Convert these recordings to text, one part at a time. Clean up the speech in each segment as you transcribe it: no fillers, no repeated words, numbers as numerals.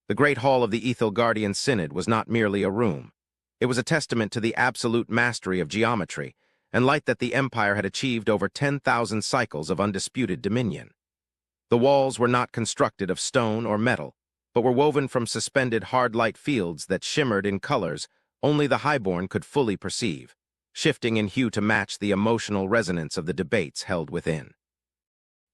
The Great Hall of the Ethelgardian Synod was not merely a room. It was a testament to the absolute mastery of geometry and light that the Empire had achieved over 10,000 cycles of undisputed dominion. The walls were not constructed of stone or metal, but were woven from suspended hard light fields that shimmered in colors only the highborn could fully perceive, shifting in hue to match the emotional resonance of the debates held within.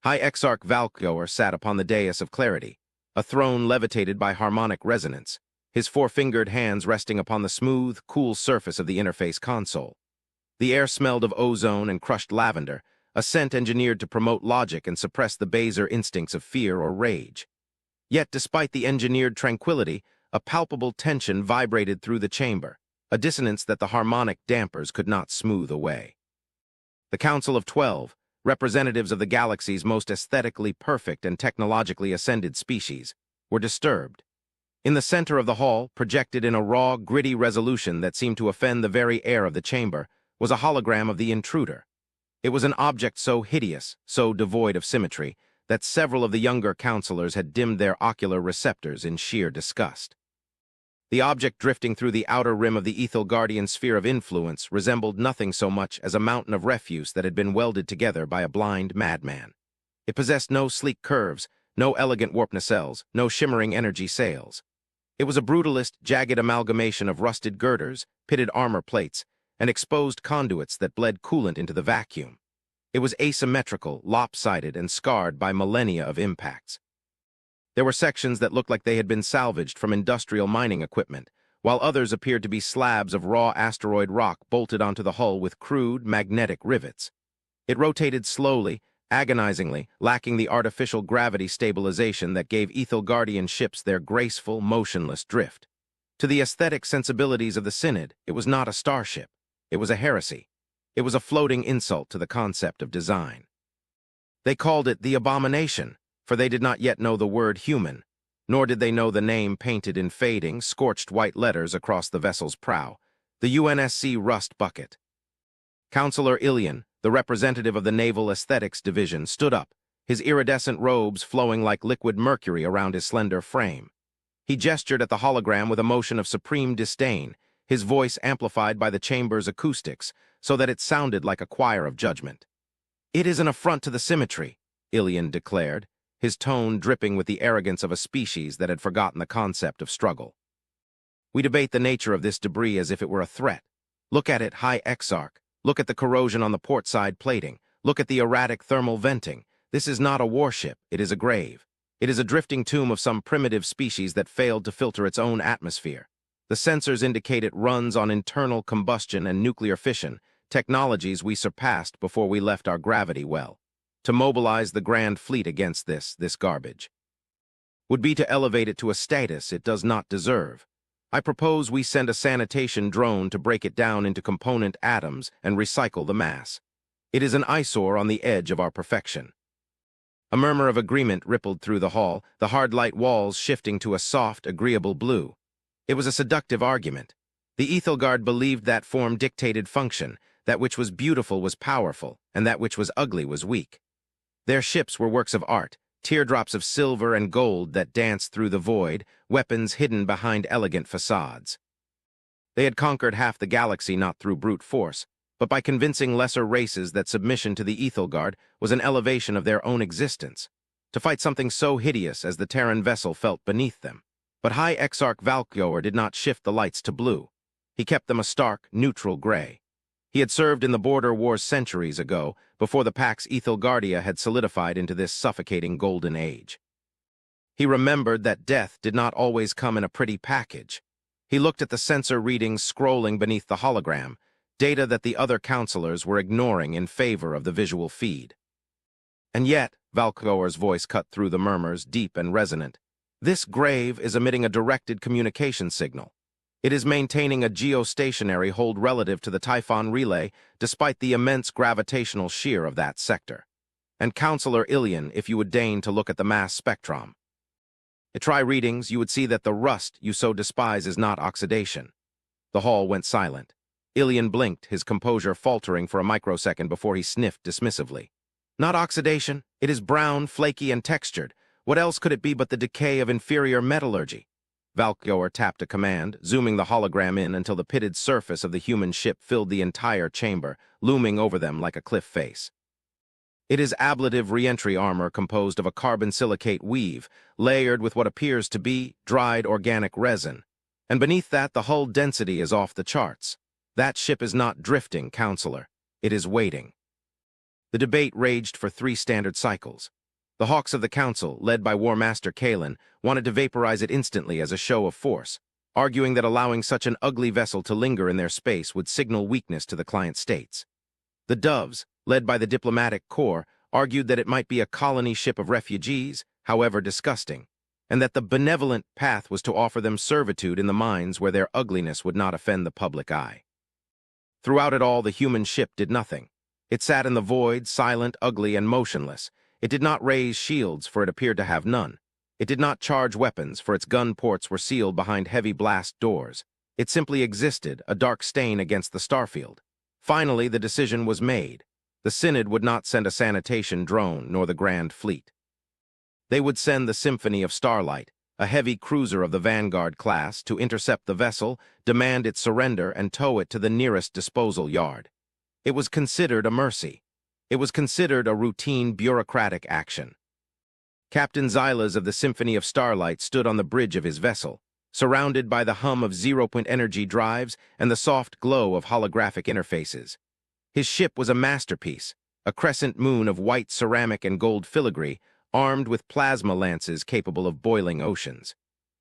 High Exarch Valkyor sat upon the dais of clarity, a throne levitated by harmonic resonance, his four-fingered hands resting upon the smooth, cool surface of the interface console. The air smelled of ozone and crushed lavender, a scent engineered to promote logic and suppress the baser instincts of fear or rage. Yet, despite the engineered tranquility, a palpable tension vibrated through the chamber, a dissonance that the harmonic dampers could not smooth away. The Council of 12, representatives of the galaxy's most aesthetically perfect and technologically ascended species, were disturbed. In the center of the hall, projected in a raw, gritty resolution that seemed to offend the very air of the chamber, was a hologram of the intruder. It was an object so hideous, so devoid of symmetry, that several of the younger counselors had dimmed their ocular receptors in sheer disgust. The object drifting through the outer rim of the Ethelgardian sphere of influence resembled nothing so much as a mountain of refuse that had been welded together by a blind madman. It possessed no sleek curves, no elegant warp nacelles, no shimmering energy sails. It was a brutalist, jagged amalgamation of rusted girders, pitted armor plates, and exposed conduits that bled coolant into the vacuum. It was asymmetrical, lopsided, and scarred by millennia of impacts. There were sections that looked like they had been salvaged from industrial mining equipment, while others appeared to be slabs of raw asteroid rock bolted onto the hull with crude, magnetic rivets. It rotated slowly, agonizingly, lacking the artificial gravity stabilization that gave Ethelgardian ships their graceful, motionless drift. To the aesthetic sensibilities of the Synod, it was not a starship. It was a heresy. It was a floating insult to the concept of design. They called it the abomination, for they did not yet know the word human, nor did they know the name painted in fading, scorched white letters across the vessel's prow, the UNSC Rust Bucket. Counselor Ilian, the representative of the Naval Aesthetics Division, stood up, his iridescent robes flowing like liquid mercury around his slender frame. He gestured at the hologram with a motion of supreme disdain, his voice amplified by the chamber's acoustics so that it sounded like a choir of judgment. "It is an affront to the symmetry," Ilian declared, his tone dripping with the arrogance of a species that had forgotten the concept of struggle. "We debate the nature of this debris as if it were a threat. Look at it, High Exarch. Look at the corrosion on the port side plating. Look at the erratic thermal venting. This is not a warship, it is a grave. It is a drifting tomb of some primitive species that failed to filter its own atmosphere. The sensors indicate it runs on internal combustion and nuclear fission, technologies we surpassed before we left our gravity well. To mobilize the Grand Fleet against this garbage would be to elevate it to a status it does not deserve. I propose we send a sanitation drone to break it down into component atoms and recycle the mass. It is an eyesore on the edge of our perfection." A murmur of agreement rippled through the hall, the hard light walls shifting to a soft, agreeable blue. It was a seductive argument. The Ethelgard believed that form dictated function, that which was beautiful was powerful, and that which was ugly was weak. Their ships were works of art, teardrops of silver and gold that danced through the void, weapons hidden behind elegant facades. They had conquered half the galaxy not through brute force, but by convincing lesser races that submission to the Ethelgard was an elevation of their own existence, to fight something so hideous as the Terran vessel felt beneath them. But High Exarch Valkyor did not shift the lights to blue. He kept them a stark, neutral gray. He had served in the border wars centuries ago, before the Pax Ethelgardia had solidified into this suffocating golden age. He remembered that death did not always come in a pretty package. He looked at the sensor readings scrolling beneath the hologram, data that the other counselors were ignoring in favor of the visual feed. "And yet," Valkyor's voice cut through the murmurs, deep and resonant, "this grave is emitting a directed communication signal. It is maintaining a geostationary hold relative to the Typhon relay, despite the immense gravitational shear of that sector. And Counselor Ilian, if you would deign to look at the mass spectrum. Try readings, you would see that the rust you so despise is not oxidation." The hall went silent. Ilian blinked, his composure faltering for a microsecond before he sniffed dismissively. "Not oxidation. It is brown, flaky, and textured. What else could it be but the decay of inferior metallurgy? Valkyor tapped a command, zooming the hologram in until the pitted surface of the human ship filled the entire chamber, looming over them like a cliff face. It is ablative re-entry armor composed of a carbon silicate weave, layered with what appears to be dried organic resin. And beneath that, the hull density is off the charts. That ship is not drifting, Counselor. It is waiting. The debate raged for 3 standard cycles. The Hawks of the Council, led by War Master Kalen, wanted to vaporize it instantly as a show of force, arguing that allowing such an ugly vessel to linger in their space would signal weakness to the client states. The Doves, led by the Diplomatic Corps, argued that it might be a colony ship of refugees, however disgusting, and that the benevolent path was to offer them servitude in the mines where their ugliness would not offend the public eye. Throughout it all, the human ship did nothing. It sat in the void, silent, ugly, and motionless. It did not raise shields, for it appeared to have none. It did not charge weapons, for its gun ports were sealed behind heavy blast doors. It simply existed, a dark stain against the starfield. Finally, the decision was made. The Synod would not send a sanitation drone, nor the Grand Fleet. They would send the Symphony of Starlight, a heavy cruiser of the Vanguard class, to intercept the vessel, demand its surrender, and tow it to the nearest disposal yard. It was considered a mercy. It was considered a routine bureaucratic action. Captain Xylas of the Symphony of Starlight stood on the bridge of his vessel, surrounded by the hum of zero-point energy drives and the soft glow of holographic interfaces. His ship was a masterpiece, a crescent moon of white ceramic and gold filigree, armed with plasma lances capable of boiling oceans.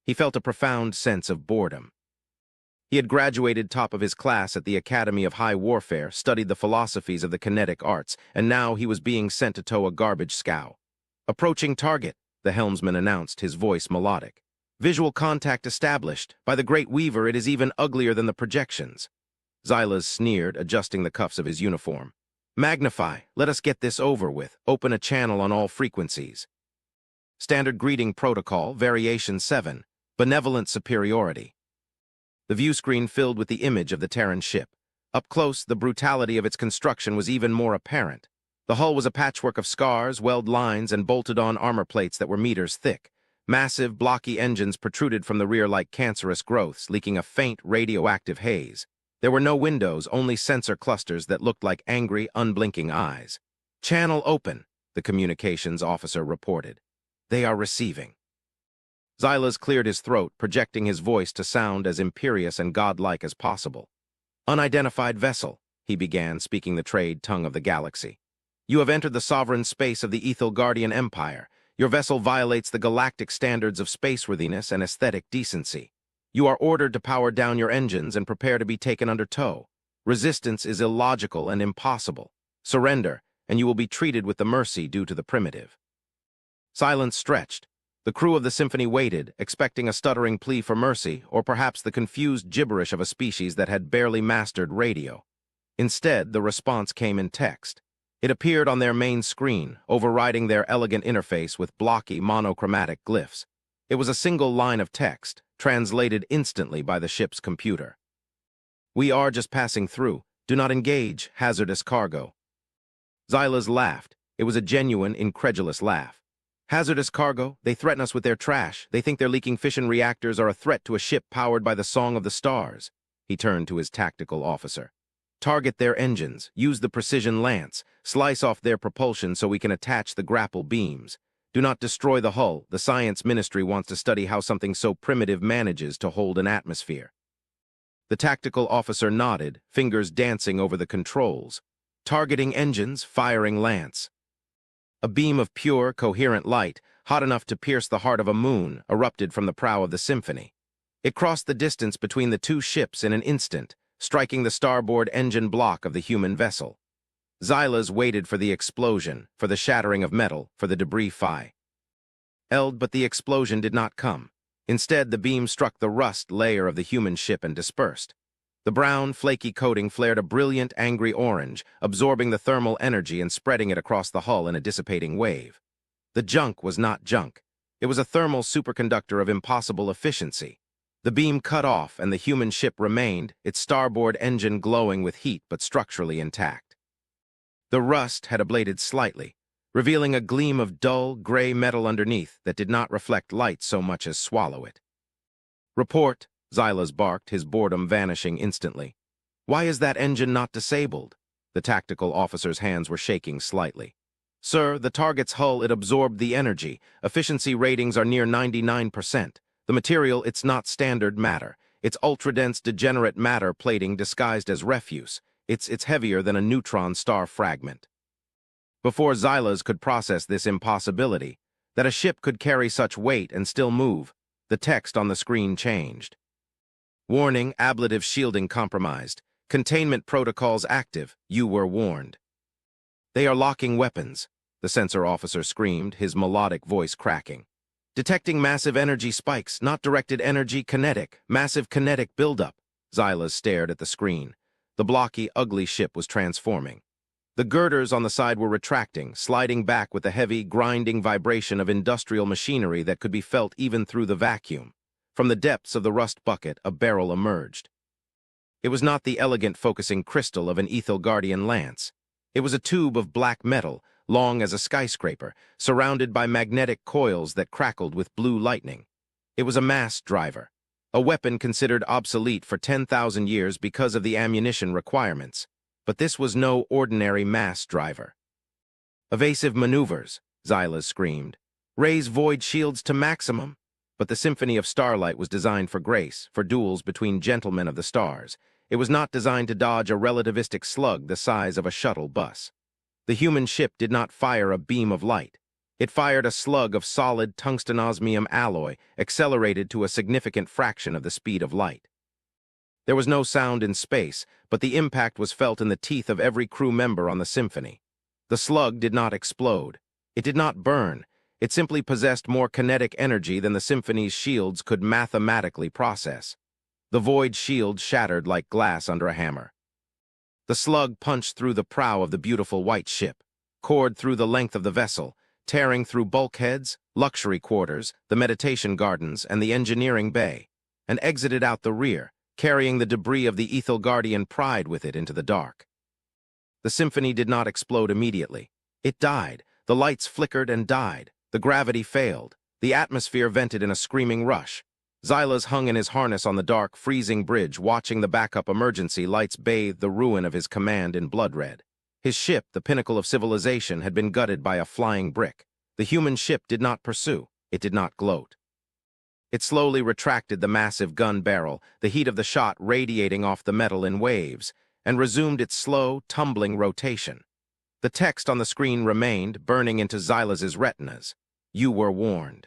He felt a profound sense of boredom. He had graduated top of his class at the Academy of High Warfare, studied the philosophies of the kinetic arts, and now he was being sent to tow a garbage scow. "Approaching target," the helmsman announced, his voice melodic. "Visual contact established. By the Great Weaver, it is even uglier than the projections." Xylas sneered, adjusting the cuffs of his uniform. "Magnify. Let us get this over with. Open a channel on all frequencies." Standard Greeting Protocol, Variation 7, Benevolent Superiority. The view screen filled with the image of the Terran ship. Up close, the brutality of its construction was even more apparent. The hull was a patchwork of scars, weld lines, and bolted-on armor plates that were meters thick. Massive, blocky engines protruded from the rear like cancerous growths, leaking a faint, radioactive haze. There were no windows, only sensor clusters that looked like angry, unblinking eyes. "Channel open," the communications officer reported. "They are receiving." Xylas cleared his throat, projecting his voice to sound as imperious and godlike as possible. "Unidentified vessel," he began, speaking the trade tongue of the galaxy. "You have entered the sovereign space of the Ethel Guardian Empire. Your vessel violates the galactic standards of spaceworthiness and aesthetic decency. You are ordered to power down your engines and prepare to be taken under tow. Resistance is illogical and impossible. Surrender, and you will be treated with the mercy due to the primitive." Silence stretched. The crew of the Symphony waited, expecting a stuttering plea for mercy, or perhaps the confused gibberish of a species that had barely mastered radio. Instead, the response came in text. It appeared on their main screen, overriding their elegant interface with blocky, monochromatic glyphs. It was a single line of text, translated instantly by the ship's computer. "We are just passing through. Do not engage, hazardous cargo." Xylas laughed. It was a genuine, incredulous laugh. "Hazardous cargo? They threaten us with their trash. They think their leaking fission reactors are a threat to a ship powered by the Song of the Stars." He turned to his tactical officer. "Target their engines, use the precision lance, slice off their propulsion so we can attach the grapple beams. Do not destroy the hull. The Science Ministry wants to study how something so primitive manages to hold an atmosphere." The tactical officer nodded, fingers dancing over the controls. Targeting engines, firing lance. A beam of pure, coherent light, hot enough to pierce the heart of a moon, erupted from the prow of the Symphony. It crossed the distance between the two ships in an instant, striking the starboard engine block of the human vessel. Xylas waited for the explosion, for the shattering of metal, for the debris fly. But the explosion did not come. Instead, the beam struck the rust layer of the human ship and dispersed. The brown, flaky coating flared a brilliant, angry orange, absorbing the thermal energy and spreading it across the hull in a dissipating wave. The junk was not junk. It was a thermal superconductor of impossible efficiency. The beam cut off, and the human ship remained, its starboard engine glowing with heat but structurally intact. The rust had ablated slightly, revealing a gleam of dull, gray metal underneath that did not reflect light so much as swallow it. Report, Xylas barked, his boredom vanishing instantly. Why is that engine not disabled? The tactical officer's hands were shaking slightly. Sir, the target's hull, it absorbed the energy. Efficiency ratings are near 99%. The material, it's not standard matter. It's ultra-dense degenerate matter plating disguised as refuse. It's heavier than a neutron star fragment. Before Xylas could process this impossibility, that a ship could carry such weight and still move, the text on the screen changed. Warning, ablative shielding compromised. Containment protocols active. You were warned. They are locking weapons, the sensor officer screamed, his melodic voice cracking. Detecting massive energy spikes, not directed energy, kinetic, massive kinetic buildup. Xylas stared at the screen. The blocky, ugly ship was transforming. The girders on the side were retracting, sliding back with the heavy, grinding vibration of industrial machinery that could be felt even through the vacuum. From the depths of the rust bucket, a barrel emerged. It was not the elegant focusing crystal of an Guardian lance. It was a tube of black metal, long as a skyscraper, surrounded by magnetic coils that crackled with blue lightning. It was a mass driver, a weapon considered obsolete for 10,000 years because of the ammunition requirements. But this was no ordinary mass driver. Evasive maneuvers, Xylas screamed. Raise void shields to maximum. But the Symphony of Starlight was designed for grace, for duels between gentlemen of the stars. It was not designed to dodge a relativistic slug the size of a shuttle bus. The human ship did not fire a beam of light. It fired a slug of solid tungsten-osmium alloy, accelerated to a significant fraction of the speed of light. There was no sound in space, but the impact was felt in the teeth of every crew member on the Symphony. The slug did not explode. It did not burn. It simply possessed more kinetic energy than the Symphony's shields could mathematically process. The void shield shattered like glass under a hammer. The slug punched through the prow of the beautiful white ship, cored through the length of the vessel, tearing through bulkheads, luxury quarters, the meditation gardens, and the engineering bay, and exited out the rear, carrying the debris of the Guardian pride with it into the dark. The Symphony did not explode immediately. It died. The lights flickered and died. The gravity failed. The atmosphere vented in a screaming rush. Xylas hung in his harness on the dark, freezing bridge, watching the backup emergency lights bathe the ruin of his command in blood red. His ship, the pinnacle of civilization, had been gutted by a flying brick. The human ship did not pursue. It did not gloat. It slowly retracted the massive gun barrel, the heat of the shot radiating off the metal in waves, and resumed its slow, tumbling rotation. The text on the screen remained, burning into Xylas's retinas. You were warned.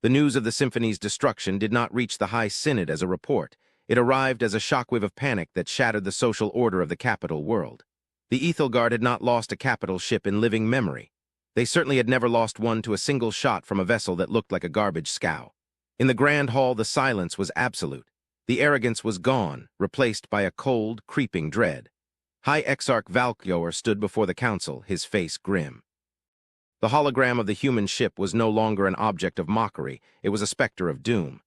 The news of the Symphony's destruction did not reach the High Synod as a report. It arrived as a shockwave of panic that shattered the social order of the capital world. The Ethelgard had not lost a capital ship in living memory. They certainly had never lost one to a single shot from a vessel that looked like a garbage scow. In the Grand Hall, the silence was absolute. The arrogance was gone, replaced by a cold, creeping dread. High Exarch Valkyor stood before the council, his face grim. The hologram of the human ship was no longer an object of mockery, it was a specter of doom.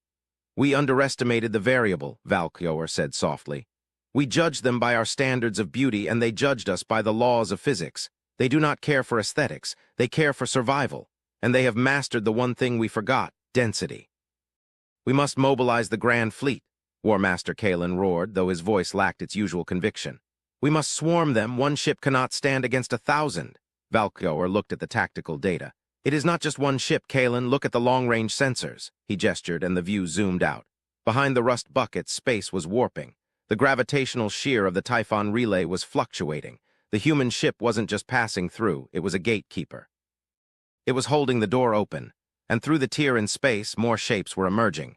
We underestimated the variable, Valkyor said softly. We judged them by our standards of beauty, and they judged us by the laws of physics. They do not care for aesthetics, they care for survival, and they have mastered the one thing we forgot, density. We must mobilize the Grand Fleet, War Master Kalen roared, though his voice lacked its usual conviction. We must swarm them. One ship cannot stand against 1,000. Valkyor looked at the tactical data. It is not just one ship, Kalen. Look at the long-range sensors. He gestured, and the view zoomed out. Behind the rust bucket, space was warping. The gravitational shear of the Typhon relay was fluctuating. The human ship wasn't just passing through, it was a gatekeeper. It was holding the door open, and through the tear in space, more shapes were emerging.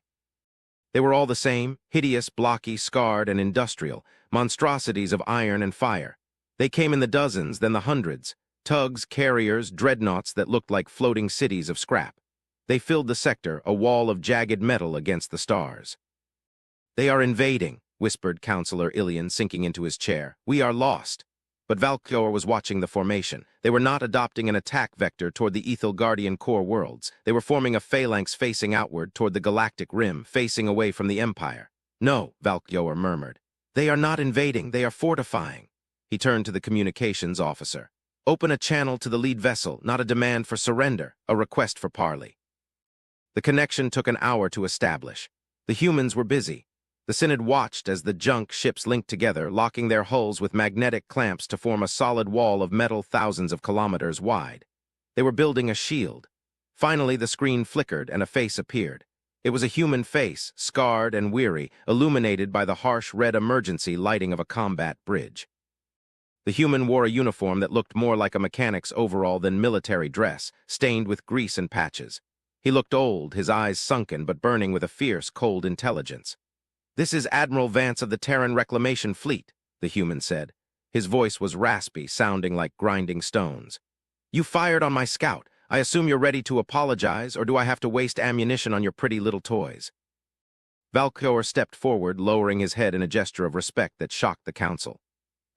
They were all the same, hideous, blocky, scarred, and industrial, monstrosities of iron and fire. They came in the dozens, then the hundreds, tugs, carriers, dreadnoughts that looked like floating cities of scrap. They filled the sector, a wall of jagged metal against the stars. They are invading, whispered Counselor Ilian, sinking into his chair. We are lost. But Valkyor was watching the formation. They were not adopting an attack vector toward the Guardian core worlds. They were forming a phalanx facing outward toward the galactic rim, facing away from the Empire. No, Valkyor murmured. They are not invading, they are fortifying. He turned to the communications officer. Open a channel to the lead vessel, not a demand for surrender, a request for parley. The connection took an hour to establish. The humans were busy. The Synod watched as the junk ships linked together, locking their hulls with magnetic clamps to form a solid wall of metal thousands of kilometers wide. They were building a shield. Finally, the screen flickered and a face appeared. It was a human face, scarred and weary, illuminated by the harsh red emergency lighting of a combat bridge. The human wore a uniform that looked more like a mechanic's overall than military dress, stained with grease and patches. He looked old, his eyes sunken but burning with a fierce, cold intelligence. "This is Admiral Vance of the Terran Reclamation Fleet," the human said. His voice was raspy, sounding like grinding stones. "You fired on my scout. I assume you're ready to apologize, or do I have to waste ammunition on your pretty little toys?" Valkor stepped forward, lowering his head in a gesture of respect that shocked the council.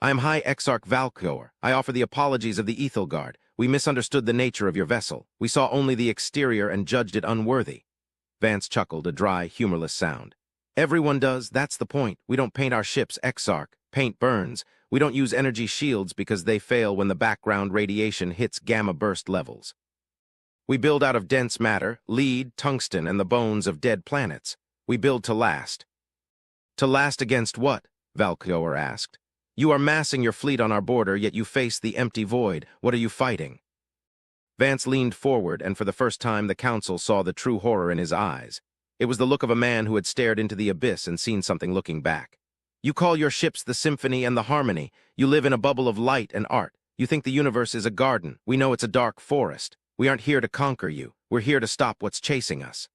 "I am High Exarch Valkor. I offer the apologies of the Ethelgard. We misunderstood the nature of your vessel. We saw only the exterior and judged it unworthy." Vance chuckled, a dry, humorless sound. "Everyone does, that's the point. We don't paint our ships Exarch. Paint burns. We don't use energy shields because they fail when the background radiation hits gamma burst levels. We build out of dense matter, lead, tungsten, and the bones of dead planets. We build to last." "To last against what?" Valkor asked. "You are massing your fleet on our border, yet you face the empty void. What are you fighting?" Vance leaned forward, and for the first time the council saw the true horror in his eyes. It was the look of a man who had stared into the abyss and seen something looking back. "You call your ships the symphony and the harmony. You live in a bubble of light and art. You think the universe is a garden. We know it's a dark forest. We aren't here to conquer you. We're here to stop what's chasing us."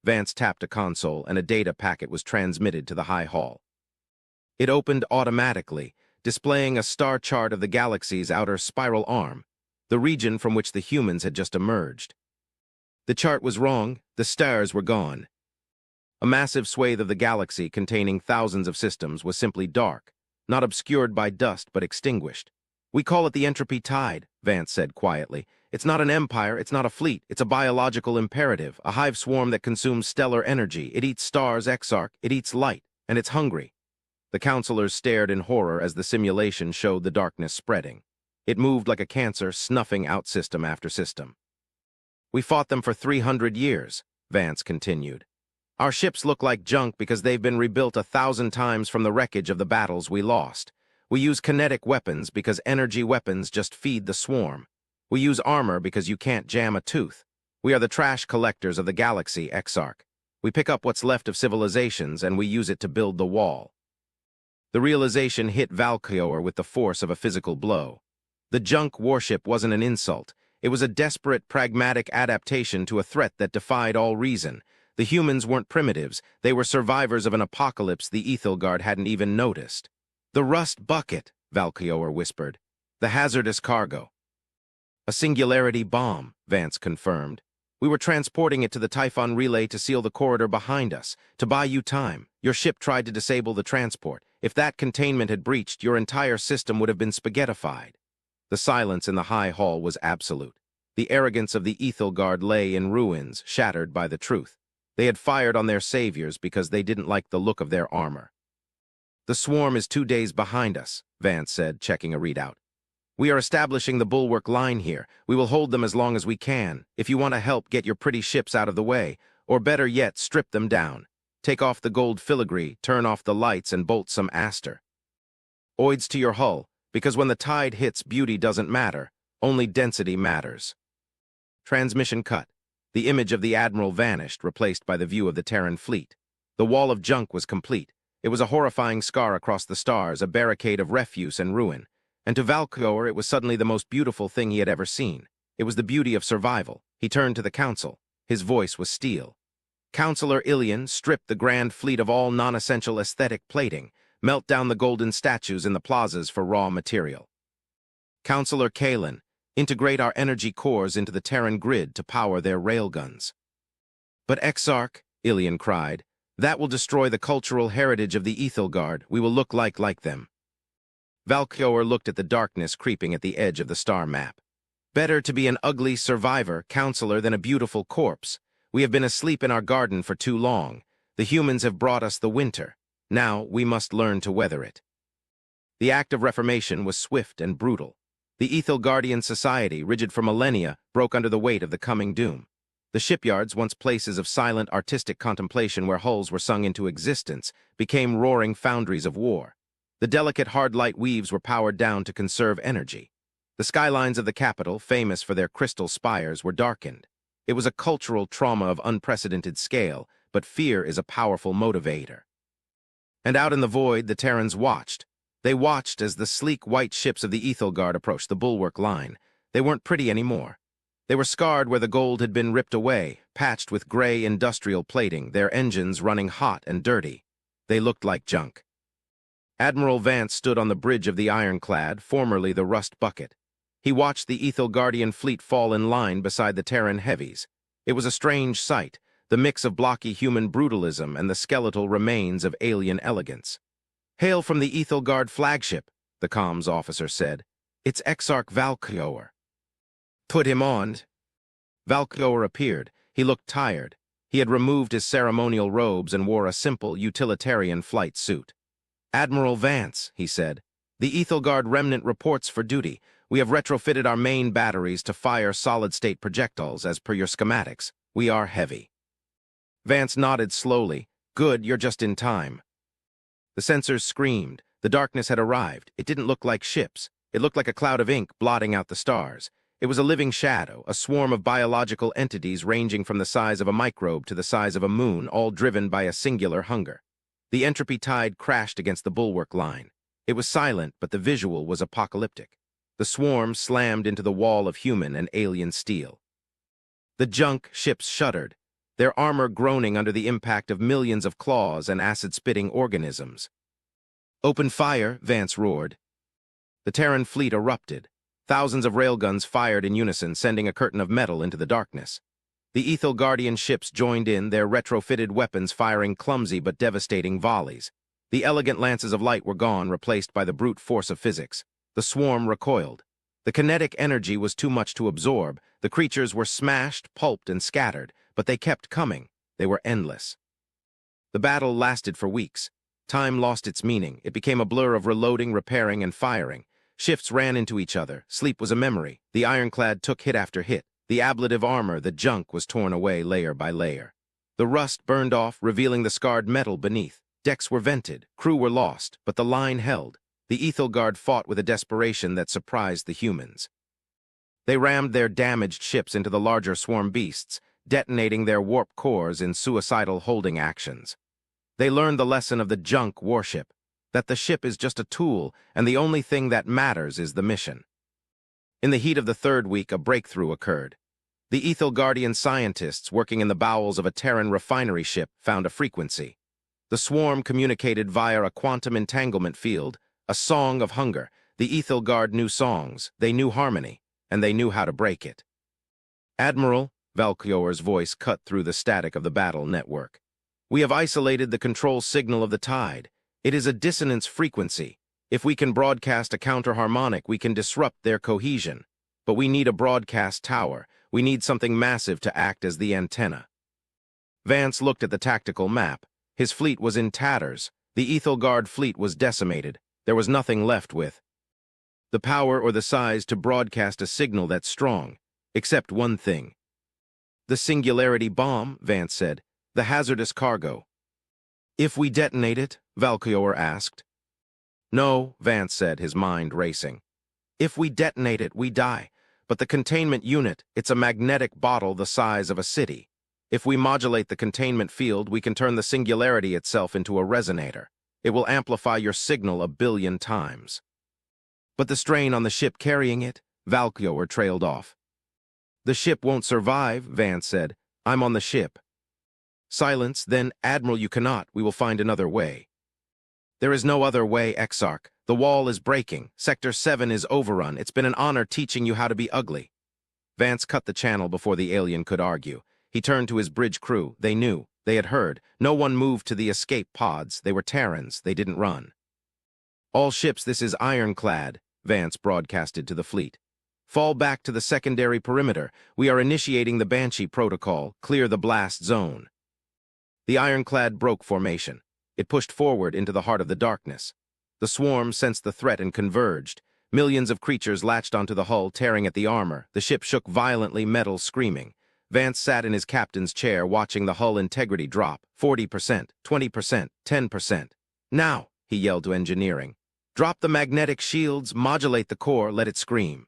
Vance tapped a console, and a data packet was transmitted to the High Hall. It opened automatically, displaying a star chart of the galaxy's outer spiral arm, the region from which the humans had just emerged. The chart was wrong. The stars were gone. A massive swathe of the galaxy containing thousands of systems was simply dark, not obscured by dust but extinguished. "We call it the entropy tide," Vance said quietly. "It's not an empire, it's not a fleet, it's a biological imperative, a hive swarm that consumes stellar energy. It eats stars, Exarch, it eats light, and it's hungry." The counselors stared in horror as the simulation showed the darkness spreading. It moved like a cancer, snuffing out system after system. "We fought them for 300 years, Vance continued. "Our ships look like junk because they've been rebuilt 1,000 times from the wreckage of the battles we lost. We use kinetic weapons because energy weapons just feed the swarm. We use armor because you can't jam a tooth. We are the trash collectors of the galaxy, Exarch. We pick up what's left of civilizations and we use it to build the wall." The realization hit Valkor with the force of a physical blow. The junk warship wasn't an insult. It was a desperate, pragmatic adaptation to a threat that defied all reason. The humans weren't primitives. They were survivors of an apocalypse the Ethelgard hadn't even noticed. "The rust bucket," Valkor whispered. "The hazardous cargo." "A singularity bomb," Vance confirmed. "We were transporting it to the Typhon relay to seal the corridor behind us, to buy you time. Your ship tried to disable the transport. If that containment had breached, your entire system would have been spaghettified." The silence in the High Hall was absolute. The arrogance of the Ethelgard lay in ruins, shattered by the truth. They had fired on their saviors because they didn't like the look of their armor. "The swarm is 2 days behind us," Vance said, checking a readout. "We are establishing the bulwark line here. We will hold them as long as we can. If you want to help, get your pretty ships out of the way, or better yet, strip them down. Take off the gold filigree, turn off the lights, and bolt some aster. Oids to your hull, because when the tide hits, beauty doesn't matter. Only density matters." Transmission cut. The image of the Admiral vanished, replaced by the view of the Terran fleet. The wall of junk was complete. It was a horrifying scar across the stars, a barricade of refuse and ruin. And to Valkor, it was suddenly the most beautiful thing he had ever seen. It was the beauty of survival. He turned to the council. His voice was steel. "Councillor Ilian, strip the grand fleet of all non-essential aesthetic plating. Melt down the golden statues in the plazas for raw material. Councillor Kalen, integrate our energy cores into the Terran grid to power their railguns." "But Exarch," Ilian cried, "that will destroy the cultural heritage of the Ethelgard. We will look like them." Valkor looked at the darkness creeping at the edge of the star map. "Better to be an ugly survivor, Councillor, than a beautiful corpse. We have been asleep in our garden for too long. The humans have brought us the winter. Now we must learn to weather it." The act of reformation was swift and brutal. The Ethelgardian society, rigid for millennia, broke under the weight of the coming doom. The shipyards, once places of silent artistic contemplation where hulls were sung into existence, became roaring foundries of war. The delicate hard light weaves were powered down to conserve energy. The skylines of the capital, famous for their crystal spires, were darkened. It was a cultural trauma of unprecedented scale, but fear is a powerful motivator. And out in the void, the Terrans watched. They watched as the sleek white ships of the Ethelgard approached the bulwark line. They weren't pretty anymore. They were scarred where the gold had been ripped away, patched with gray industrial plating, their engines running hot and dirty. They looked like junk. Admiral Vance stood on the bridge of the ironclad, formerly the Rust Bucket. He watched the Ethelgardian fleet fall in line beside the Terran heavies. It was a strange sight, the mix of blocky human brutalism and the skeletal remains of alien elegance. "Hail from the Ethelgard flagship," the comms officer said. "It's Exarch Valkyoer." "Put him on." Valkyoer appeared. He looked tired. He had removed his ceremonial robes and wore a simple, utilitarian flight suit. "Admiral Vance," he said, "the Ethelgard remnant reports for duty. We have retrofitted our main batteries to fire solid-state projectiles as per your schematics. We are heavy." Vance nodded slowly. "Good, you're just in time." The sensors screamed. The darkness had arrived. It didn't look like ships. It looked like a cloud of ink blotting out the stars. It was a living shadow, a swarm of biological entities ranging from the size of a microbe to the size of a moon, all driven by a singular hunger. The entropy tide crashed against the bulwark line. It was silent, but the visual was apocalyptic. The swarm slammed into the wall of human and alien steel. The junk ships shuddered, their armor groaning under the impact of millions of claws and acid-spitting organisms. "Open fire," Vance roared. The Terran fleet erupted. Thousands of railguns fired in unison, sending a curtain of metal into the darkness. The Ethelgardian ships joined in, their retrofitted weapons firing clumsy but devastating volleys. The elegant lances of light were gone, replaced by the brute force of physics. The swarm recoiled. The kinetic energy was too much to absorb. The creatures were smashed, pulped, and scattered, but they kept coming. They were endless. The battle lasted for weeks. Time lost its meaning. It became a blur of reloading, repairing, and firing. Shifts ran into each other. Sleep was a memory. The ironclad took hit after hit. The ablative armor, the junk, was torn away layer by layer. The rust burned off, revealing the scarred metal beneath. Decks were vented. Crew were lost, but the line held. The Ethelgard fought with a desperation that surprised the humans. They rammed their damaged ships into the larger swarm beasts, detonating their warp cores in suicidal holding actions. They learned the lesson of the junk warship, that the ship is just a tool, and the only thing that matters is the mission. In the heat of the third week, a breakthrough occurred. The Ethelgardian scientists, working in the bowels of a Terran refinery ship, found a frequency. The swarm communicated via a quantum entanglement field, a song of hunger. The Ethelgard knew songs, they knew harmony, and they knew how to break it. "Admiral," Valkyoer's voice cut through the static of the battle network, "we have isolated the control signal of the tide. It is a dissonance frequency. If we can broadcast a counterharmonic, we can disrupt their cohesion. But we need a broadcast tower. We need something massive to act as the antenna." Vance looked at the tactical map. His fleet was in tatters. The Ethelgard fleet was decimated. There was nothing left with the power or the size to broadcast a signal that's strong, except one thing. "The singularity bomb," Vance said. "The hazardous cargo." "If we detonate it?" Valkyoer asked. "No," Vance said, his mind racing. "If we detonate it, we die. But the containment unit, it's a magnetic bottle the size of a city. If we modulate the containment field, we can turn the singularity itself into a resonator. It will amplify your signal 1 billion times." "But the strain on the ship carrying it?" Valkyoer trailed off. "The ship won't survive," Vance said. "I'm on the ship." "Silence, then, Admiral, you cannot. We will find another way." "There is no other way, Exarch. The wall is breaking. Sector 7 is overrun. It's been an honor teaching you how to be ugly." Vance cut the channel before the alien could argue. He turned to his bridge crew. They knew. They had heard. No one moved to the escape pods. They were Terrans. They didn't run. "All ships, this is ironclad," Vance broadcasted to the fleet. "Fall back to the secondary perimeter. We are initiating the Banshee protocol. Clear the blast zone." The ironclad broke formation. It pushed forward into the heart of the darkness. The swarm sensed the threat and converged. Millions of creatures latched onto the hull, tearing at the armor. The ship shook violently, metal screaming. Vance sat in his captain's chair watching the hull integrity drop, 40%, 20%, 10%. Now, he yelled to engineering. Drop the magnetic shields, modulate the core, let it scream.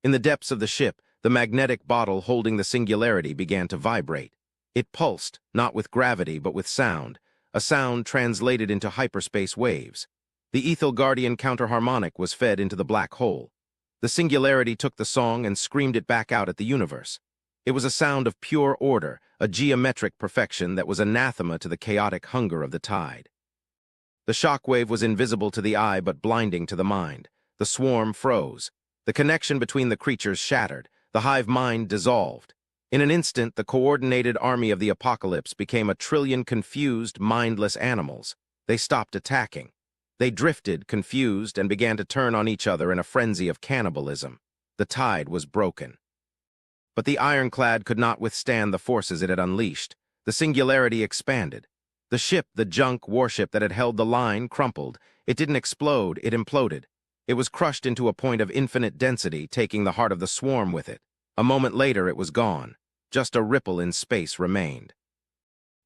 In the depths of the ship, the magnetic bottle holding the singularity began to vibrate. It pulsed, not with gravity but with sound, a sound translated into hyperspace waves. The Ethel Guardian counterharmonic was fed into the black hole. The singularity took the song and screamed it back out at the universe. It was a sound of pure order, a geometric perfection that was anathema to the chaotic hunger of the tide. The shockwave was invisible to the eye but blinding to the mind. The swarm froze. The connection between the creatures shattered. The hive mind dissolved. In an instant, the coordinated army of the apocalypse became a trillion confused, mindless animals. They stopped attacking. They drifted, confused, and began to turn on each other in a frenzy of cannibalism. The tide was broken. But the ironclad could not withstand the forces it had unleashed. The singularity expanded. The ship, the junk warship that had held the line, crumpled. It didn't explode, it imploded. It was crushed into a point of infinite density, taking the heart of the swarm with it. A moment later, it was gone. Just a ripple in space remained.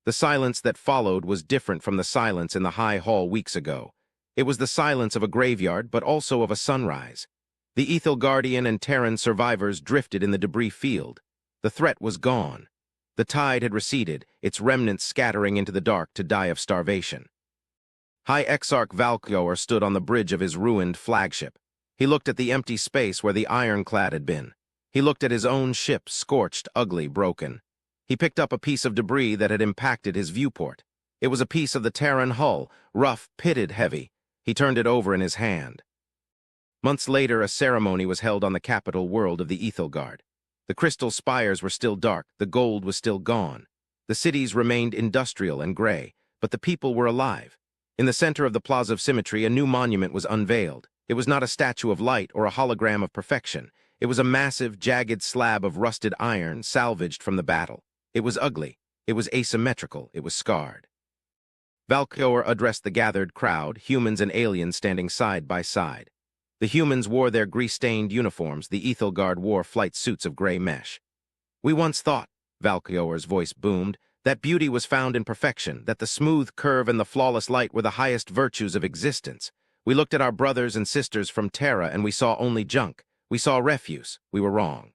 The silence that followed was different from the silence in the high hall weeks ago. It was the silence of a graveyard, but also of a sunrise. The Ethel Guardian and Terran survivors drifted in the debris field. The threat was gone. The tide had receded, its remnants scattering into the dark to die of starvation. High Exarch Valkyor stood on the bridge of his ruined flagship. He looked at the empty space where the ironclad had been. He looked at his own ship, scorched, ugly, broken. He picked up a piece of debris that had impacted his viewport. It was a piece of the Terran hull, rough, pitted, heavy. He turned it over in his hand. Months later, a ceremony was held on the capital world of the Ethelgard. The crystal spires were still dark, the gold was still gone. The cities remained industrial and gray, but the people were alive. In the center of the Plaza of Symmetry, a new monument was unveiled. It was not a statue of light or a hologram of perfection. It was a massive, jagged slab of rusted iron salvaged from the battle. It was ugly. It was asymmetrical. It was scarred. Valkyor addressed the gathered crowd, humans and aliens standing side by side. The humans wore their grease-stained uniforms, the Ethelgard wore flight suits of gray mesh. We once thought, Valkyor's voice boomed, that beauty was found in perfection, that the smooth curve and the flawless light were the highest virtues of existence. We looked at our brothers and sisters from Terra and we saw only junk. We saw refuse. We were wrong.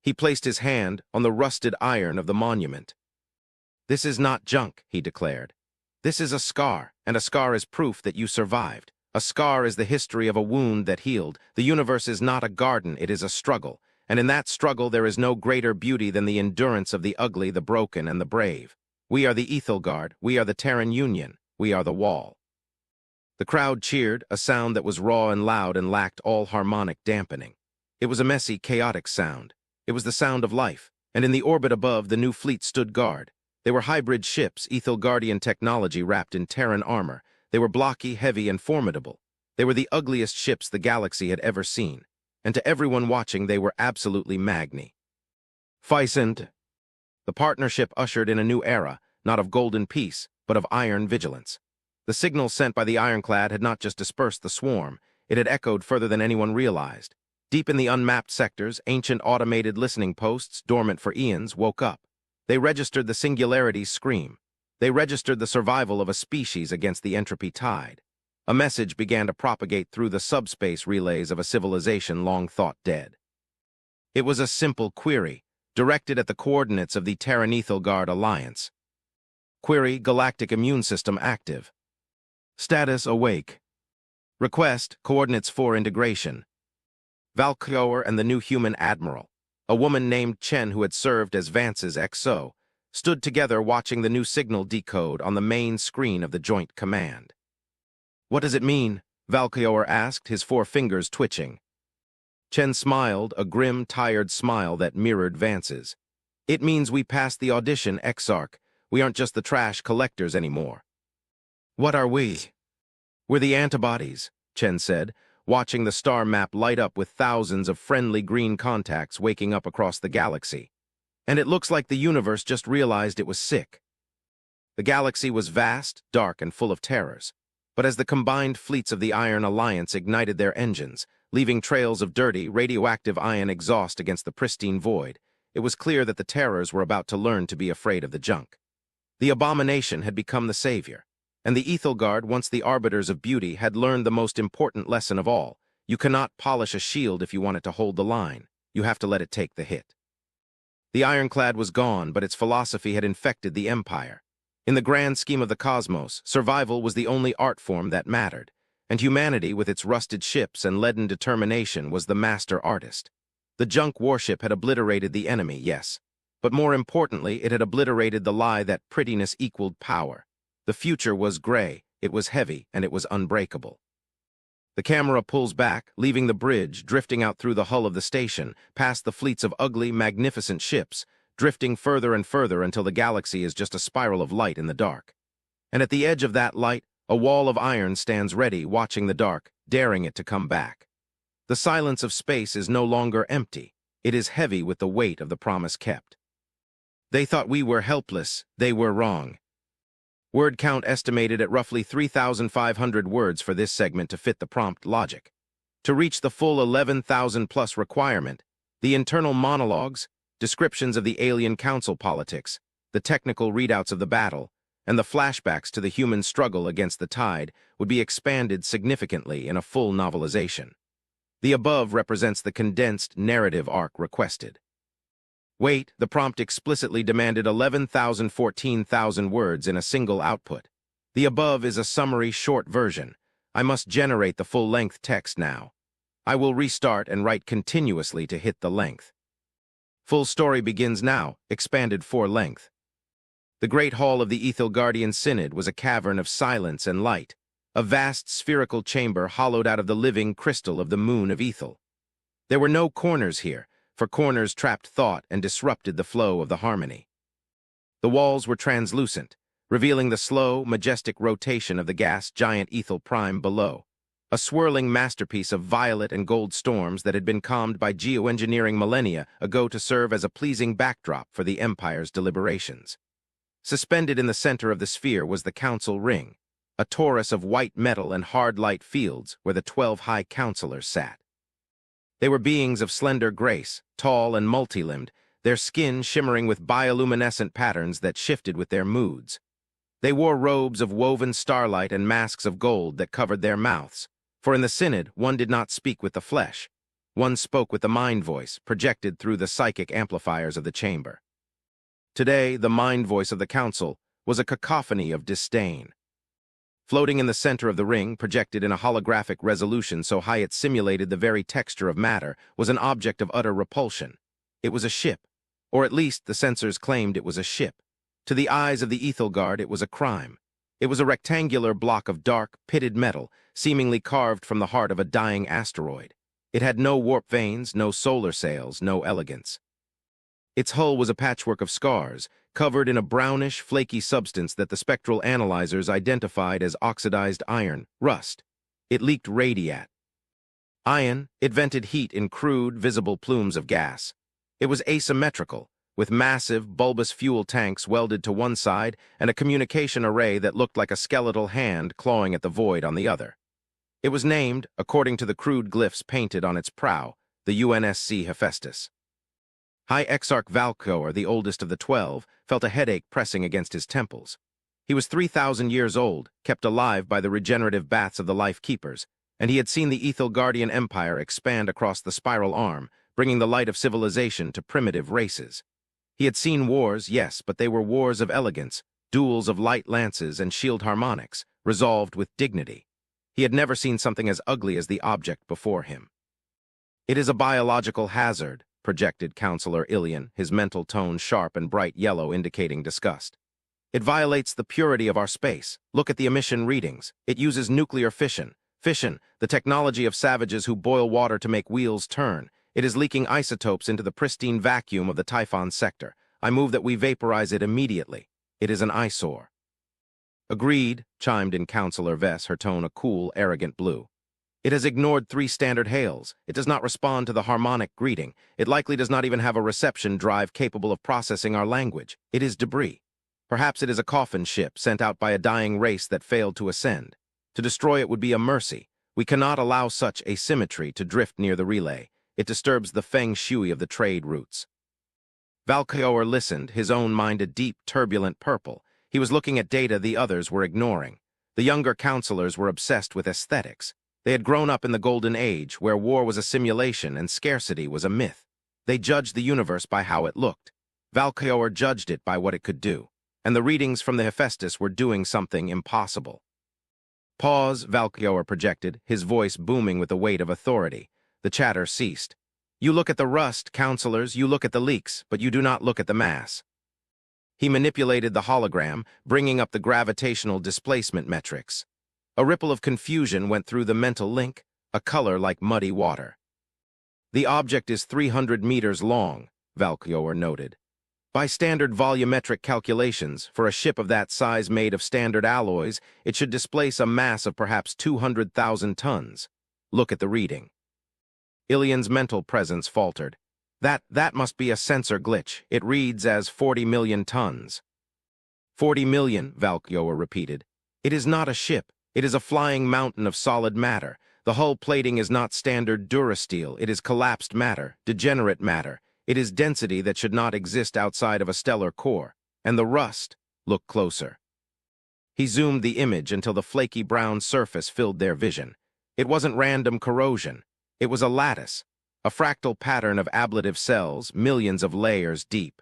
He placed his hand on the rusted iron of the monument. This is not junk, he declared. This is a scar, and a scar is proof that you survived. A scar is the history of a wound that healed. The universe is not a garden, it is a struggle. And in that struggle there is no greater beauty than the endurance of the ugly, the broken, and the brave. We are the Ethelgard, we are the Terran Union, we are the Wall. The crowd cheered, a sound that was raw and loud and lacked all harmonic dampening. It was a messy, chaotic sound. It was the sound of life, and in the orbit above the new fleet stood guard. They were hybrid ships, Ethelgardian technology wrapped in Terran armor. They were blocky, heavy, and formidable. They were the ugliest ships the galaxy had ever seen. And to everyone watching, they were absolutely magni. Pheasant. The partnership ushered in a new era, not of golden peace, but of iron vigilance. The signals sent by the ironclad had not just dispersed the swarm, it had echoed further than anyone realized. Deep in the unmapped sectors, ancient automated listening posts, dormant for eons, woke up. They registered the singularity's scream. They registered the survival of a species against the entropy tide. A message began to propagate through the subspace relays of a civilization long thought dead. It was a simple query, directed at the coordinates of the Terran Ethelgard Alliance. Query: Galactic immune system active. Status: awake. Request: coordinates for integration. Valkyor and the new human admiral, a woman named Chen who had served as Vance's XO, stood together watching the new signal decode on the main screen of the Joint Command. What does it mean? Valkyor asked, his 4 fingers twitching. Chen smiled, a grim, tired smile that mirrored Vance's. It means we passed the audition, Exarch. We aren't just the trash collectors anymore. What are we? We're the antibodies, Chen said, watching the star map light up with thousands of friendly green contacts waking up across the galaxy. And it looks like the universe just realized it was sick. The galaxy was vast, dark, and full of terrors. But as the combined fleets of the Iron Alliance ignited their engines, leaving trails of dirty, radioactive ion exhaust against the pristine void, it was clear that the terrors were about to learn to be afraid of the junk. The abomination had become the savior, and the Ethelgard, once the arbiters of beauty, had learned the most important lesson of all. You cannot polish a shield if you want it to hold the line. You have to let it take the hit. The ironclad was gone, but its philosophy had infected the Empire. In the grand scheme of the cosmos, survival was the only art form that mattered, and humanity, with its rusted ships and leaden determination, was the master artist. The junk warship had obliterated the enemy, yes, but more importantly, it had obliterated the lie that prettiness equaled power. The future was gray, it was heavy, and it was unbreakable. The camera pulls back, leaving the bridge, drifting out through the hull of the station, past the fleets of ugly, magnificent ships, drifting further and further until the galaxy is just a spiral of light in the dark. And at the edge of that light, a wall of iron stands ready, watching the dark, daring it to come back. The silence of space is no longer empty. It is heavy with the weight of the promise kept. They thought we were helpless. They were wrong. Word count estimated at roughly 3,500 words for this segment to fit the prompt logic. To reach the full 11,000+ requirement, the internal monologues, descriptions of the alien council politics, the technical readouts of the battle, and the flashbacks to the human struggle against the tide would be expanded significantly in a full novelization. The above represents the condensed narrative arc requested. Wait, the prompt explicitly demanded 14,000 words in a single output. The above is a summary short version. I must generate the full-length text now. I will restart and write continuously to hit the length. Full story begins now, expanded for length. The great hall of the Ethelgardian Synod was a cavern of silence and light, a vast spherical chamber hollowed out of the living crystal of the moon of Ethel. There were no corners here, for corners trapped thought and disrupted the flow of the harmony. The walls were translucent, revealing the slow, majestic rotation of the gas giant Ethel Prime below, a swirling masterpiece of violet and gold storms that had been calmed by geoengineering millennia ago to serve as a pleasing backdrop for the Empire's deliberations. Suspended in the center of the sphere was the council ring, a torus of white metal and hard light fields where the 12 high counselors sat. They were beings of slender grace, tall and multi-limbed, their skin shimmering with bioluminescent patterns that shifted with their moods. They wore robes of woven starlight and masks of gold that covered their mouths, for in the synod one did not speak with the flesh. One spoke with the mind voice, projected through the psychic amplifiers of the chamber. Today, the mind voice of the council was a cacophony of disdain. Floating in the center of the ring, projected in a holographic resolution so high it simulated the very texture of matter, was an object of utter repulsion. It was a ship, or at least the sensors claimed it was a ship. To the eyes of the Ethelgard, it was a crime. It was a rectangular block of dark, pitted metal, seemingly carved from the heart of a dying asteroid. It had no warp vanes, no solar sails, no elegance. Its hull was a patchwork of scars, covered in a brownish, flaky substance that the spectral analyzers identified as oxidized iron, rust. It leaked radiat. Ion, it vented heat in crude, visible plumes of gas. It was asymmetrical, with massive, bulbous fuel tanks welded to one side and a communication array that looked like a skeletal hand clawing at the void on the other. It was named, according to the crude glyphs painted on its prow, the UNSC Hephaestus. High Exarch Valkor, the oldest of the 12, felt a headache pressing against his temples. He was 3,000 years old, kept alive by the regenerative baths of the Life Keepers, and he had seen the Ethelgardian Empire expand across the spiral arm, bringing the light of civilization to primitive races. He had seen wars, yes, but they were wars of elegance, duels of light lances and shield harmonics, resolved with dignity. He had never seen something as ugly as the object before him. It is a biological hazard, projected Counselor Ilian, his mental tone sharp and bright yellow indicating disgust. It violates the purity of our space. Look at the emission readings. It uses nuclear fission. Fission, the technology of savages who boil water to make wheels turn. It is leaking isotopes into the pristine vacuum of the Typhon sector. I move that we vaporize it immediately. It is an eyesore. Agreed, chimed in Counselor Vess, her tone a cool, arrogant blue. It has ignored 3 standard hails. It does not respond to the harmonic greeting. It likely does not even have a reception drive capable of processing our language. It is debris. Perhaps it is a coffin ship sent out by a dying race that failed to ascend. To destroy it would be a mercy. We cannot allow such asymmetry to drift near the relay. It disturbs the feng shui of the trade routes. Valkyoer listened, his own mind a deep, turbulent purple. He was looking at data the others were ignoring. The younger counselors were obsessed with aesthetics. They had grown up in the Golden Age, where war was a simulation and scarcity was a myth. They judged the universe by how it looked. Valkyoer judged it by what it could do. And the readings from the Hephaestus were doing something impossible. Pause, Valkyoer projected, his voice booming with the weight of authority. The chatter ceased. You look at the rust, counselors, you look at the leaks, but you do not look at the mass. He manipulated the hologram, bringing up the gravitational displacement metrics. A ripple of confusion went through the mental link, a color like muddy water. The object is 300 meters long, Valkyoer noted. By standard volumetric calculations, for a ship of that size made of standard alloys, it should displace a mass of perhaps 200,000 tons. Look at the reading. Ilian's mental presence faltered. That must be a sensor glitch. It reads as 40 million tons. 40 million, Valkyoer repeated. It is not a ship. It is a flying mountain of solid matter. The hull plating is not standard durasteel. It is collapsed matter, degenerate matter. It is density that should not exist outside of a stellar core. And the rust, look closer. He zoomed the image until the flaky brown surface filled their vision. It wasn't random corrosion. It was a lattice, a fractal pattern of ablative cells, millions of layers deep.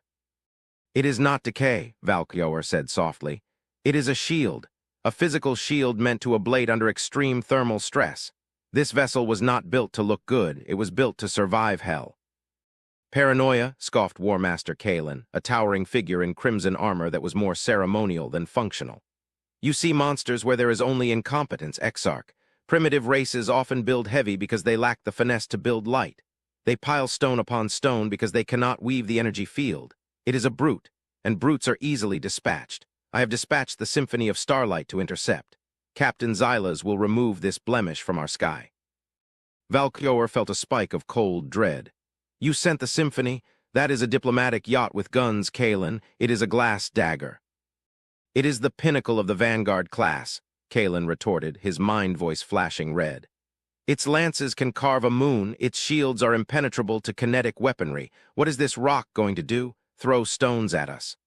It is not decay, Valkyoer said softly. It is a shield, a physical shield meant to ablate under extreme thermal stress. This vessel was not built to look good, it was built to survive hell. Paranoia, scoffed War Master Kalen, a towering figure in crimson armor that was more ceremonial than functional. You see monsters where there is only incompetence, Exarch. Primitive races often build heavy because they lack the finesse to build light. They pile stone upon stone because they cannot weave the energy field. It is a brute, and brutes are easily dispatched. I have dispatched the Symphony of Starlight to intercept. Captain Xylas will remove this blemish from our sky. Valkyoer felt a spike of cold dread. You sent the Symphony? That is a diplomatic yacht with guns, Kalen. It is a glass dagger. It is the pinnacle of the Vanguard class, Kalen retorted, his mind voice flashing red. Its lances can carve a moon, its shields are impenetrable to kinetic weaponry. What is this rock going to do? Throw stones at us.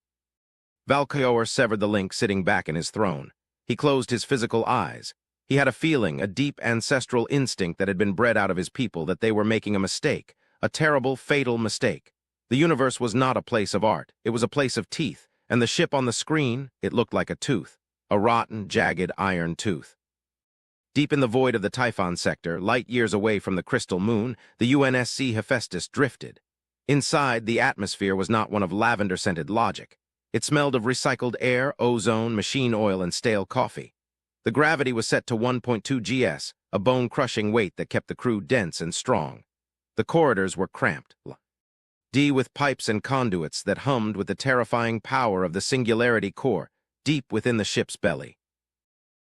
Valkyoer severed the link sitting back in his throne. He closed his physical eyes. He had a feeling, a deep ancestral instinct that had been bred out of his people that they were making a mistake, a terrible, fatal mistake. The universe was not a place of art, it was a place of teeth, and the ship on the screen, it looked like a tooth. A rotten, jagged iron tooth. Deep in the void of the Typhon sector, light years away from the crystal moon, the UNSC Hephaestus drifted. Inside, the atmosphere was not one of lavender-scented logic. It smelled of recycled air, ozone, machine oil, and stale coffee. The gravity was set to 1.2 GS, a bone-crushing weight that kept the crew dense and strong. The corridors were cramped, with pipes and conduits that hummed with the terrifying power of the Singularity Core, deep within the ship's belly.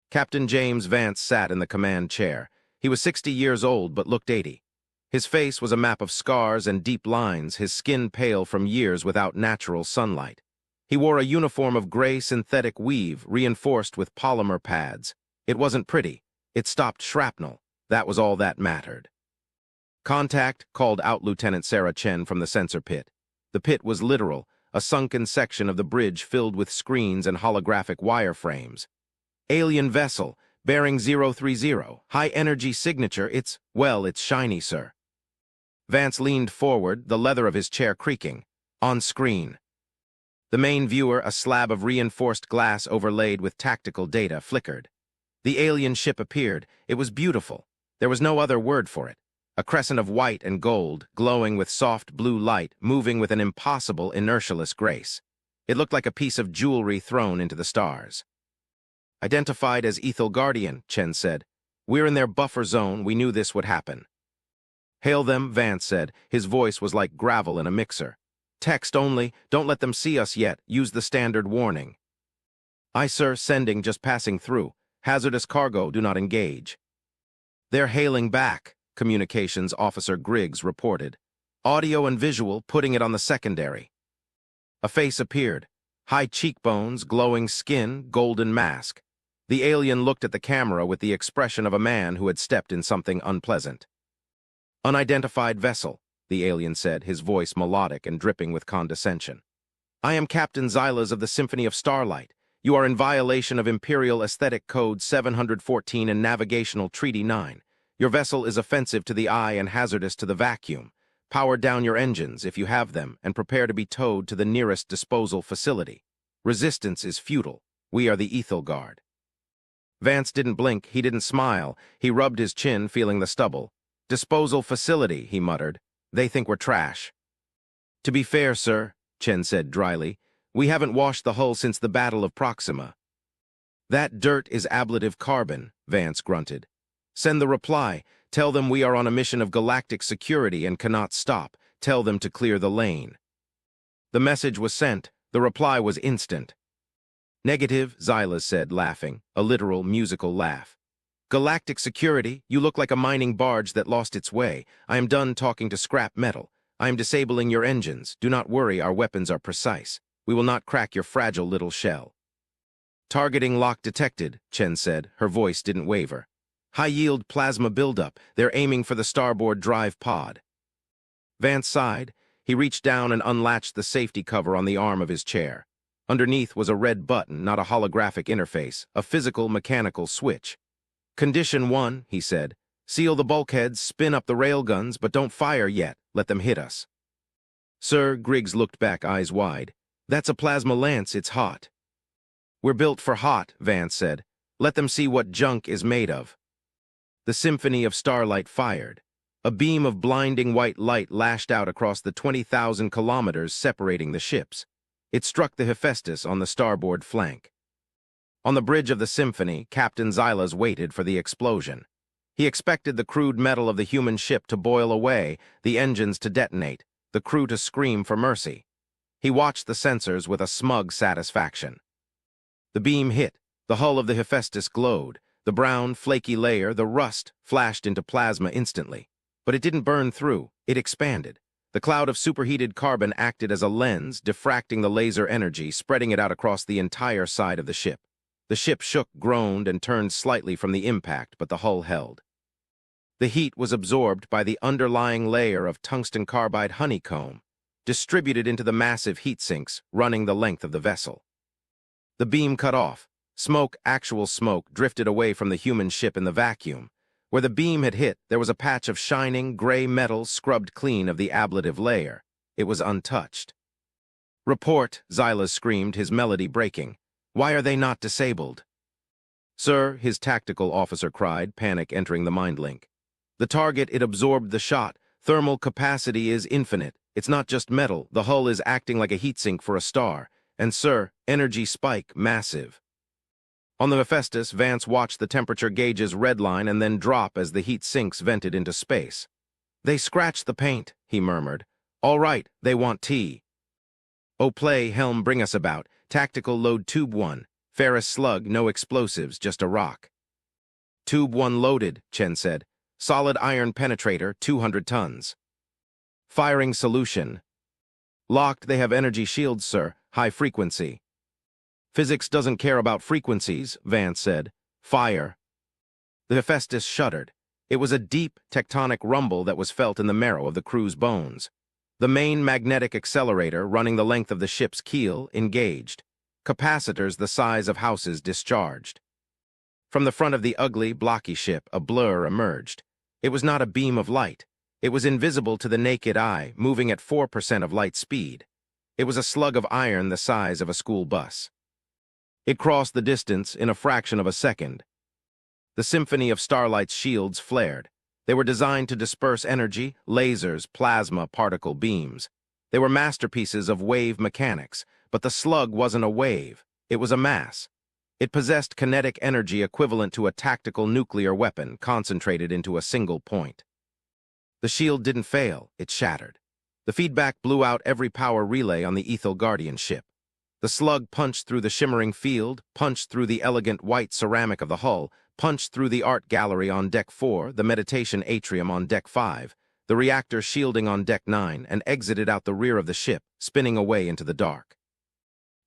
Captain James Vance sat in the command chair. He was 60 years old but looked 80. His face was a map of scars and deep lines, his skin pale from years without natural sunlight. He wore a uniform of gray synthetic weave reinforced with polymer pads. It wasn't pretty. It stopped shrapnel. That was all that mattered. Contact, called out Lieutenant Sarah Chen from the sensor pit. The pit was literal, a sunken section of the bridge filled with screens and holographic wireframes. Alien vessel, bearing 030, high-energy signature, it's shiny, sir. Vance leaned forward, the leather of his chair creaking. On screen. The main viewer, a slab of reinforced glass overlaid with tactical data, flickered. The alien ship appeared. It was beautiful. There was no other word for it. A crescent of white and gold, glowing with soft blue light, moving with an impossible, inertialess grace. It looked like a piece of jewelry thrown into the stars. Identified as Ethel Guardian, Chen said. We're in their buffer zone, we knew this would happen. Hail them, Vance said. His voice was like gravel in a mixer. Text only, don't let them see us yet, use the standard warning. Aye, sir, sending, just passing through. Hazardous cargo, do not engage. They're hailing back, Communications Officer Griggs reported. Audio and visual, putting it on the secondary. A face appeared. High cheekbones, glowing skin, golden mask. The alien looked at the camera with the expression of a man who had stepped in something unpleasant. Unidentified vessel. the alien said, his voice melodic and dripping with condescension. "I am Captain Xylas of the Symphony of Starlight. You are in violation of Imperial Aesthetic Code 714 and Navigational Treaty 9. Your vessel is offensive to the eye and hazardous to the vacuum. Power down your engines, if you have them, and prepare to be towed to the nearest disposal facility. Resistance is futile. We are the Ethel Guard." Vance didn't blink, he didn't smile. He rubbed his chin, feeling the stubble. "Disposal facility," he muttered. "They think we're trash." "To be fair, sir," Chen said dryly, "we haven't washed the hull since the Battle of Proxima." "That dirt is ablative carbon," Vance grunted. "Send the reply. Tell them we are on a mission of galactic security and cannot stop. Tell them to clear the lane." The message was sent. The reply was instant. "Negative," Xylas said, laughing, a literal musical laugh. "Galactic security, you look like a mining barge that lost its way. I am done talking to scrap metal. I am disabling your engines. Do not worry, our weapons are precise. We will not crack your fragile little shell." "Targeting lock detected," Chen said. Her voice didn't waver. "High-yield plasma buildup. They're aiming for the starboard drive pod." Vance sighed. He reached down and unlatched the safety cover on the arm of his chair. Underneath was a red button, not a holographic interface, a physical mechanical switch. "Condition 1, he said. "Seal the bulkheads, spin up the railguns, but don't fire yet. Let them hit us." "Sir," Griggs looked back, eyes wide. "That's a plasma lance, it's hot." "We're built for hot," Vance said. "Let them see what junk is made of." The Symphony of Starlight fired. A beam of blinding white light lashed out across the 20,000 kilometers separating the ships. It struck the Hephaestus on the starboard flank. On the bridge of the Symphony, Captain Xylas waited for the explosion. He expected the crude metal of the human ship to boil away, the engines to detonate, the crew to scream for mercy. He watched the sensors with a smug satisfaction. The beam hit. The hull of the Hephaestus glowed. The brown, flaky layer, the rust, flashed into plasma instantly. But it didn't burn through. It expanded. The cloud of superheated carbon acted as a lens, diffracting the laser energy, spreading it out across the entire side of the ship. The ship shook, groaned, and turned slightly from the impact, but the hull held. The heat was absorbed by the underlying layer of tungsten carbide honeycomb, distributed into the massive heat sinks running the length of the vessel. The beam cut off. Smoke, actual smoke, drifted away from the human ship in the vacuum. Where the beam had hit, there was a patch of shining, gray metal scrubbed clean of the ablative layer. It was untouched. "Report," Xylas screamed, his melody breaking. "Why are they not disabled?" "Sir," his tactical officer cried, panic entering the mind link. "The target, it absorbed the shot. Thermal capacity is infinite. It's not just metal. The hull is acting like a heatsink for a star. And, sir, energy spike massive." On the Hephaestus, Vance watched the temperature gauges redline and then drop as the heat sinks vented into space. "They scratched the paint," he murmured. "All right, they want tea." "Oh, play, helm, bring us about. Tactical load tube 1. Ferrous slug, no explosives, just a rock." "Tube 1 loaded," Chen said. "Solid iron penetrator, 200 tons. Firing solution. Locked, they have energy shields, sir. High frequency." "Physics doesn't care about frequencies," Vance said. "Fire." The Hephaestus shuddered. It was a deep, tectonic rumble that was felt in the marrow of the crew's bones. The main magnetic accelerator, running the length of the ship's keel, engaged. Capacitors the size of houses discharged. From the front of the ugly, blocky ship, a blur emerged. It was not a beam of light. It was invisible to the naked eye, moving at 4% of light speed. It was a slug of iron the size of a school bus. It crossed the distance in a fraction of a second. The Symphony of Starlight's shields flared. They were designed to disperse energy, lasers, plasma, particle beams. They were masterpieces of wave mechanics, but the slug wasn't a wave. It was a mass. It possessed kinetic energy equivalent to a tactical nuclear weapon concentrated into a single point. The shield didn't fail, it shattered. The feedback blew out every power relay on the Ethel Guardian ship. The slug punched through the shimmering field, punched through the elegant white ceramic of the hull, punched through the art gallery on Deck 4, the meditation atrium on Deck 5, the reactor shielding on Deck 9, and exited out the rear of the ship, spinning away into the dark.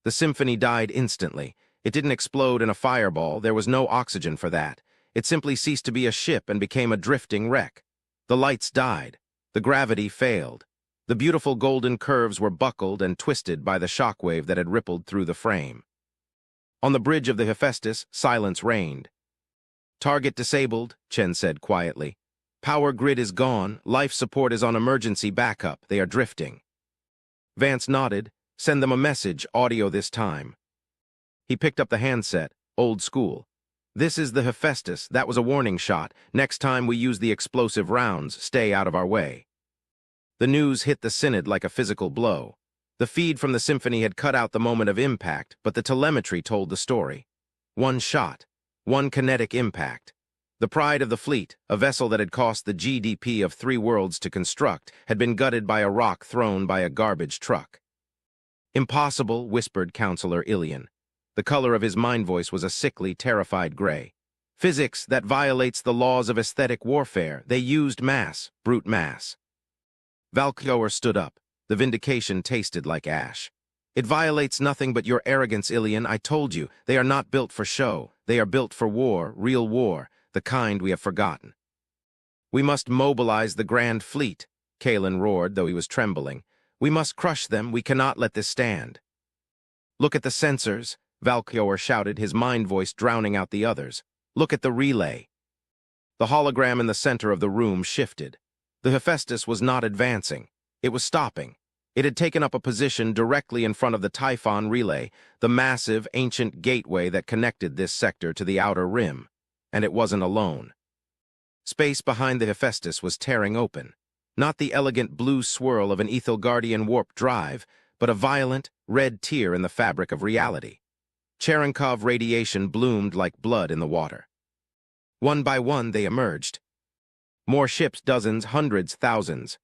The Symphony died instantly. It didn't explode in a fireball. There was no oxygen for that. It simply ceased to be a ship and became a drifting wreck. The lights died. The gravity failed. The beautiful golden curves were buckled and twisted by the shockwave that had rippled through the frame. On the bridge of the Hephaestus, silence reigned. "Target disabled," Chen said quietly. "Power grid is gone. Life support is on emergency backup. They are drifting." Vance nodded. "Send them a message, audio this time." He picked up the handset, old school. "This is the Hephaestus. That was a warning shot. Next time we use the explosive rounds, stay out of our way." The news hit the Synod like a physical blow. The feed from the symphony had cut out the moment of impact, but the telemetry told the story. One shot, one kinetic impact. The pride of the fleet, a vessel that had cost the GDP of 3 worlds to construct, had been gutted by a rock thrown by a garbage truck. "Impossible," whispered Counselor Ilian. The color of his mind voice was a sickly, terrified gray. "Physics that violates the laws of aesthetic warfare. They used mass, brute mass." Valkyoer stood up. The vindication tasted like ash. "It violates nothing but your arrogance, Ilian. I told you, they are not built for show. They are built for war, real war, the kind we have forgotten." "We must mobilize the Grand Fleet," Kalen roared, though he was trembling. "We must crush them. We cannot let this stand." "Look at the sensors," Valkyoer shouted, his mind voice drowning out the others. "Look at the relay." The hologram in the center of the room shifted. The Hephaestus was not advancing. It was stopping. It had taken up a position directly in front of the Typhon relay, the massive, ancient gateway that connected this sector to the outer rim. And it wasn't alone. Space behind the Hephaestus was tearing open. Not the elegant blue swirl of an Ethelgardian warp drive, but a violent, red tear in the fabric of reality. Cherenkov radiation bloomed like blood in the water. One by one they emerged. More ships, dozens, hundreds, thousands.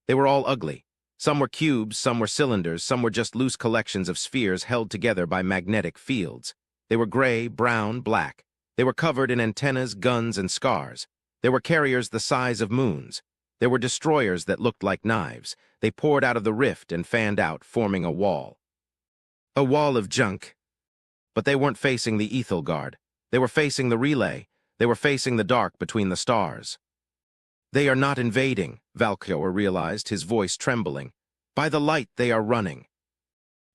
They were all ugly. Some were cubes, some were cylinders, some were just loose collections of spheres held together by magnetic fields. They were gray, brown, black. They were covered in antennas, guns, and scars. There were carriers the size of moons. There were destroyers that looked like knives. They poured out of the rift and fanned out, forming a wall. A wall of junk. But they weren't facing the Ethelgard. They were facing the relay. They were facing the dark between the stars. "They are not invading," Valkyoer realized, his voice trembling. "By the light they are running."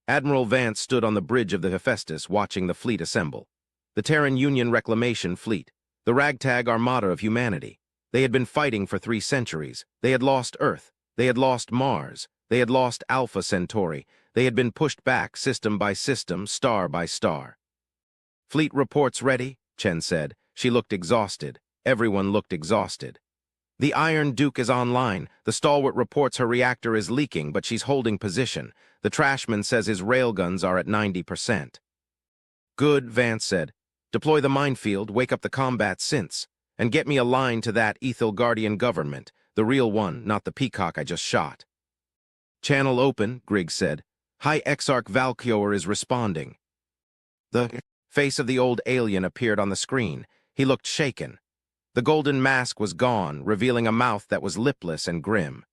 Admiral Vance stood on the bridge of the Hephaestus watching the fleet assemble. The Terran Union Reclamation Fleet, the ragtag armada of humanity. They had been fighting for 3 centuries. They had lost Earth. They had lost Mars. They had lost Alpha Centauri. They had been pushed back system by system, star by star. "Fleet reports ready," Chen said. She looked exhausted. Everyone looked exhausted. "The Iron Duke is online. The stalwart reports her reactor is leaking, but she's holding position. The trashman says his railguns are at 90%. "Good," Vance said. "Deploy the minefield, wake up the combat synths, and get me a line to that Ethelgardian government, the real one, not the peacock I just shot." "Channel open," Griggs said. "High Exarch Valkyoer is responding." The face of the old alien appeared on the screen. He looked shaken. The golden mask was gone, revealing a mouth that was lipless and grim.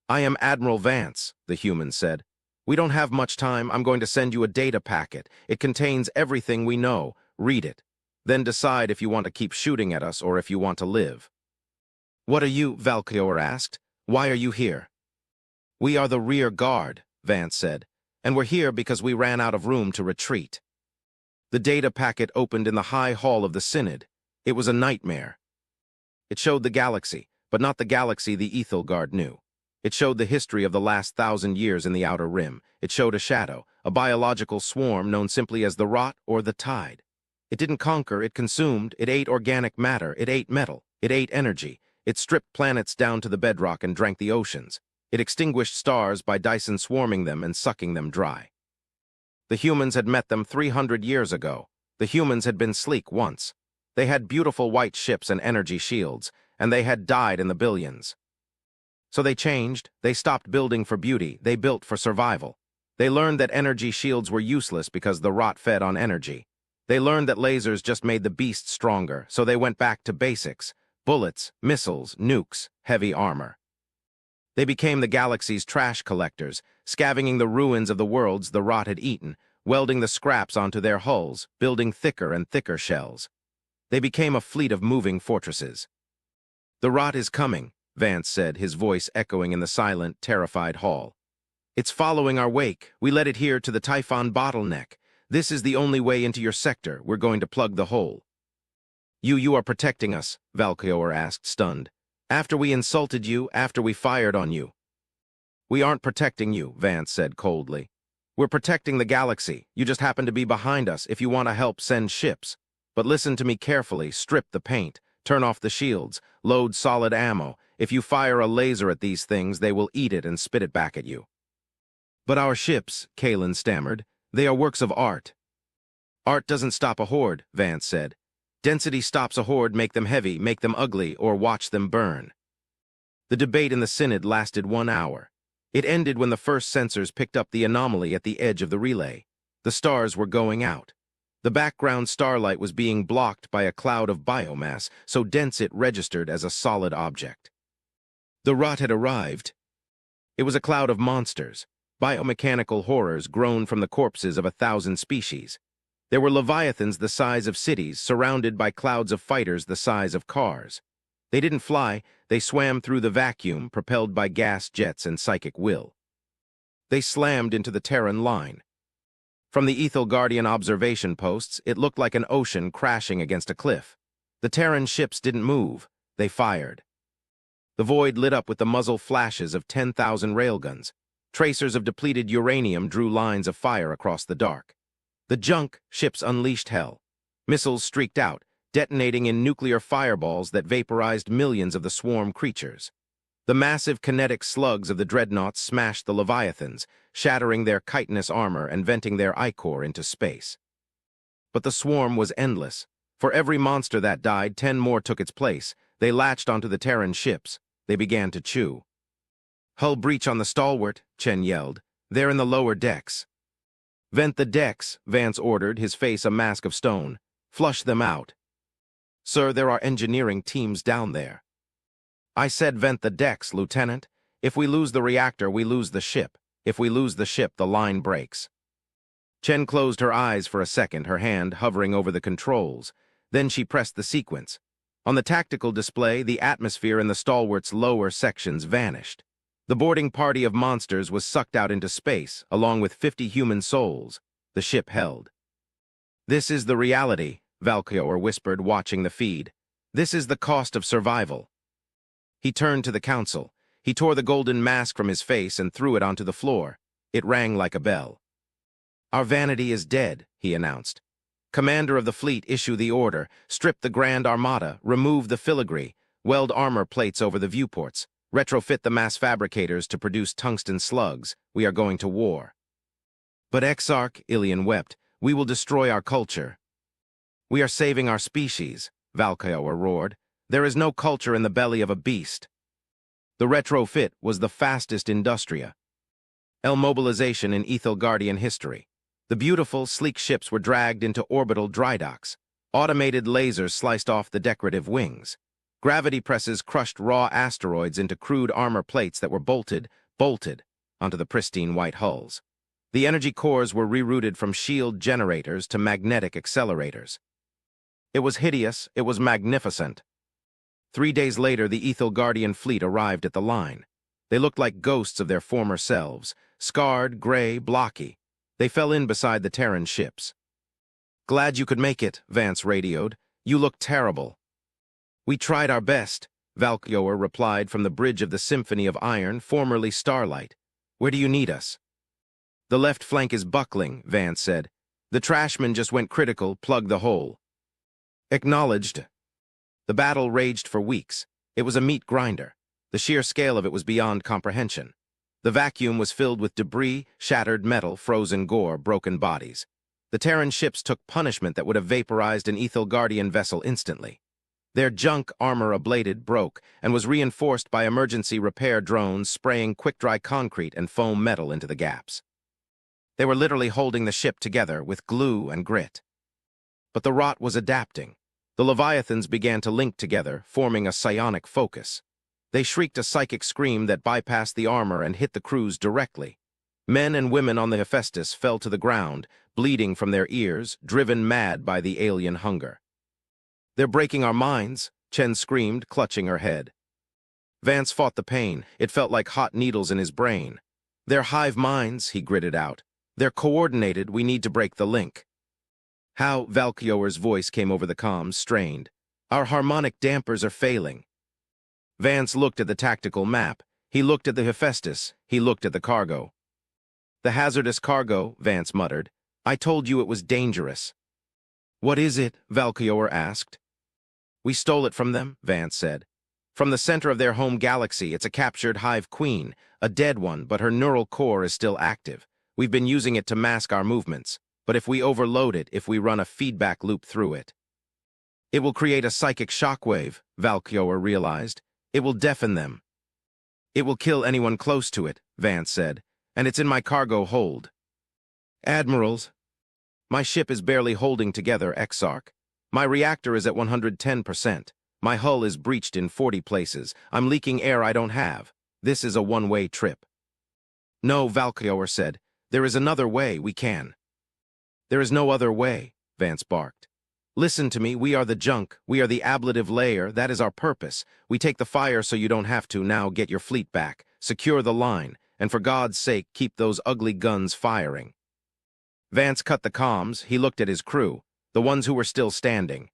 "I am Admiral Vance," the human said. "We don't have much time. I'm going to send you a data packet. It contains everything we know. Read it. Then decide if you want to keep shooting at us or if you want to live." "What are you?" Valkyoer asked. "Why are you here?" "We are the rear guard," Vance said, "and we're here because we ran out of room to retreat." The data packet opened in the high hall of the Synod. It was a nightmare. It showed the galaxy, but not the galaxy the Ethelgard knew. It showed the history of the last 1,000 years in the Outer Rim. It showed a shadow, a biological swarm known simply as the Rot or the Tide. It didn't conquer, it consumed, it ate organic matter, it ate metal, it ate energy. It stripped planets down to the bedrock and drank the oceans. It extinguished stars by Dyson swarming them and sucking them dry. The humans had met them 300 years ago. The humans had been sleek once. They had beautiful white ships and energy shields, and they had died in the billions. So they changed. They stopped building for beauty. They built for survival. They learned that energy shields were useless because the Rot fed on energy. They learned that lasers just made the beast stronger, so they went back to basics: bullets, missiles, nukes, heavy armor. They became the galaxy's trash collectors, scavenging the ruins of the worlds the Rot had eaten, welding the scraps onto their hulls, building thicker and thicker shells. They became a fleet of moving fortresses. "The Rot is coming," Vance said, his voice echoing in the silent, terrified hall. "It's following our wake. We led it here to the Typhon bottleneck. This is the only way into your sector. We're going to plug the hole." You are protecting us," Valkyor asked, stunned. "After we insulted you, after we fired on you." "We aren't protecting you," Vance said coldly. "We're protecting the galaxy. You just happen to be behind us. If you want to help, send ships. But listen to me carefully. Strip the paint. Turn off the shields. Load solid ammo. If you fire a laser at these things, they will eat it and spit it back at you." "But our ships," Kalen stammered, "they are works of art." "Art doesn't stop a horde," Vance said. "Density stops a horde. Make them heavy, make them ugly, or watch them burn." The debate in the Synod lasted 1 hour. It ended when the first sensors picked up the anomaly at the edge of the relay. The stars were going out. The background starlight was being blocked by a cloud of biomass, so dense it registered as a solid object. The rot had arrived. It was a cloud of monsters, biomechanical horrors grown from the corpses of 1,000 species. There were leviathans the size of cities, surrounded by clouds of fighters the size of cars. They didn't fly, they swam through the vacuum, propelled by gas jets and psychic will. They slammed into the Terran line. From the Ethel Guardian observation posts, it looked like an ocean crashing against a cliff. The Terran ships didn't move, they fired. The void lit up with the muzzle flashes of 10,000 railguns. Tracers of depleted uranium drew lines of fire across the dark. The junk ships unleashed hell. Missiles streaked out, detonating in nuclear fireballs that vaporized millions of the swarm creatures. The massive kinetic slugs of the dreadnoughts smashed the leviathans, shattering their chitinous armor and venting their ichor into space. But the swarm was endless. For every monster that died, 10 more took its place. They latched onto the Terran ships. They began to chew. "Hull breach on the stalwart," Chen yelled. "They're in the lower decks." "Vent the decks," Vance ordered, his face a mask of stone. "Flush them out." "Sir, there are engineering teams down there." "I said vent the decks, Lieutenant. If we lose the reactor, we lose the ship. If we lose the ship, the line breaks." Chen closed her eyes for a second, her hand hovering over the controls. Then she pressed the sequence. On the tactical display, the atmosphere in the stalwart's lower sections vanished. The boarding party of monsters was sucked out into space, along with 50 human souls. The ship held. "This is the reality," Valkyor whispered, watching the feed. "This is the cost of survival." He turned to the council. He tore the golden mask from his face and threw it onto the floor. It rang like a bell. "Our vanity is dead," he announced. "Commander of the fleet, issue the order. Strip the Grand Armada, remove the filigree, weld armor plates over the viewports, retrofit the mass fabricators to produce tungsten slugs. We are going to war." "But Exarch," Ilian wept, "we will destroy our culture." "We are saving our species," Valkyor roared. "There is no culture in the belly of a beast." The retrofit was the fastest industria. Mobilization in Ethel Guardian history. The beautiful, sleek ships were dragged into orbital dry docks. Automated lasers sliced off the decorative wings. Gravity presses crushed raw asteroids into crude armor plates that were bolted onto the pristine white hulls. The energy cores were rerouted from shield generators to magnetic accelerators. It was hideous, it was magnificent. 3 days later, the Ethel Guardian fleet arrived at the line. They looked like ghosts of their former selves, scarred, gray, blocky. They fell in beside the Terran ships. "Glad you could make it," Vance radioed. "You look terrible." "We tried our best," Valkyor replied from the bridge of the Symphony of Iron, formerly Starlight. "Where do you need us?" "The left flank is buckling," Vance said. "The trashman just went critical, plug the hole." "Acknowledged." The battle raged for weeks. It was a meat grinder. The sheer scale of it was beyond comprehension. The vacuum was filled with debris, shattered metal, frozen gore, broken bodies. The Terran ships took punishment that would have vaporized an Ethel Guardian vessel instantly. Their junk, armor ablated, broke, and was reinforced by emergency repair drones spraying quick-dry concrete and foam metal into the gaps. They were literally holding the ship together with glue and grit. But the rot was adapting. The Leviathans began to link together, forming a psionic focus. They shrieked a psychic scream that bypassed the armor and hit the crews directly. Men and women on the Hephaestus fell to the ground, bleeding from their ears, driven mad by the alien hunger. "They're breaking our minds," Chen screamed, clutching her head. Vance fought the pain. It felt like hot needles in his brain. "They're hive minds," he gritted out. "They're coordinated. We need to break the link." "How?" Valkyor's voice came over the comms, strained. "Our harmonic dampers are failing." Vance looked at the tactical map. He looked at the Hephaestus. He looked at the cargo. "The hazardous cargo," Vance muttered. "I told you it was dangerous." "What is it?" Valkyor asked. "We stole it from them," Vance said. "From the center of their home galaxy. It's a captured hive queen, a dead one, but her neural core is still active. We've been using it to mask our movements, but if we overload it, if we run a feedback loop through it, it will create a psychic shockwave," Valkyor realized. "It will deafen them." "It will kill anyone close to it," Vance said, "and it's in my cargo hold." "Admirals, my ship is barely holding together, Exarch. My reactor is at 110%. My hull is breached in 40 places. I'm leaking air I don't have. This is a one-way trip." "No," Valkyor said. "There is another way. We can." "There is no other way," Vance barked. "Listen to me. We are the junk. We are the ablative layer. That is our purpose. We take the fire so you don't have to. Now get your fleet back. Secure the line. And for God's sake, keep those ugly guns firing." Vance cut the comms. He looked at his crew, the ones who were still standing.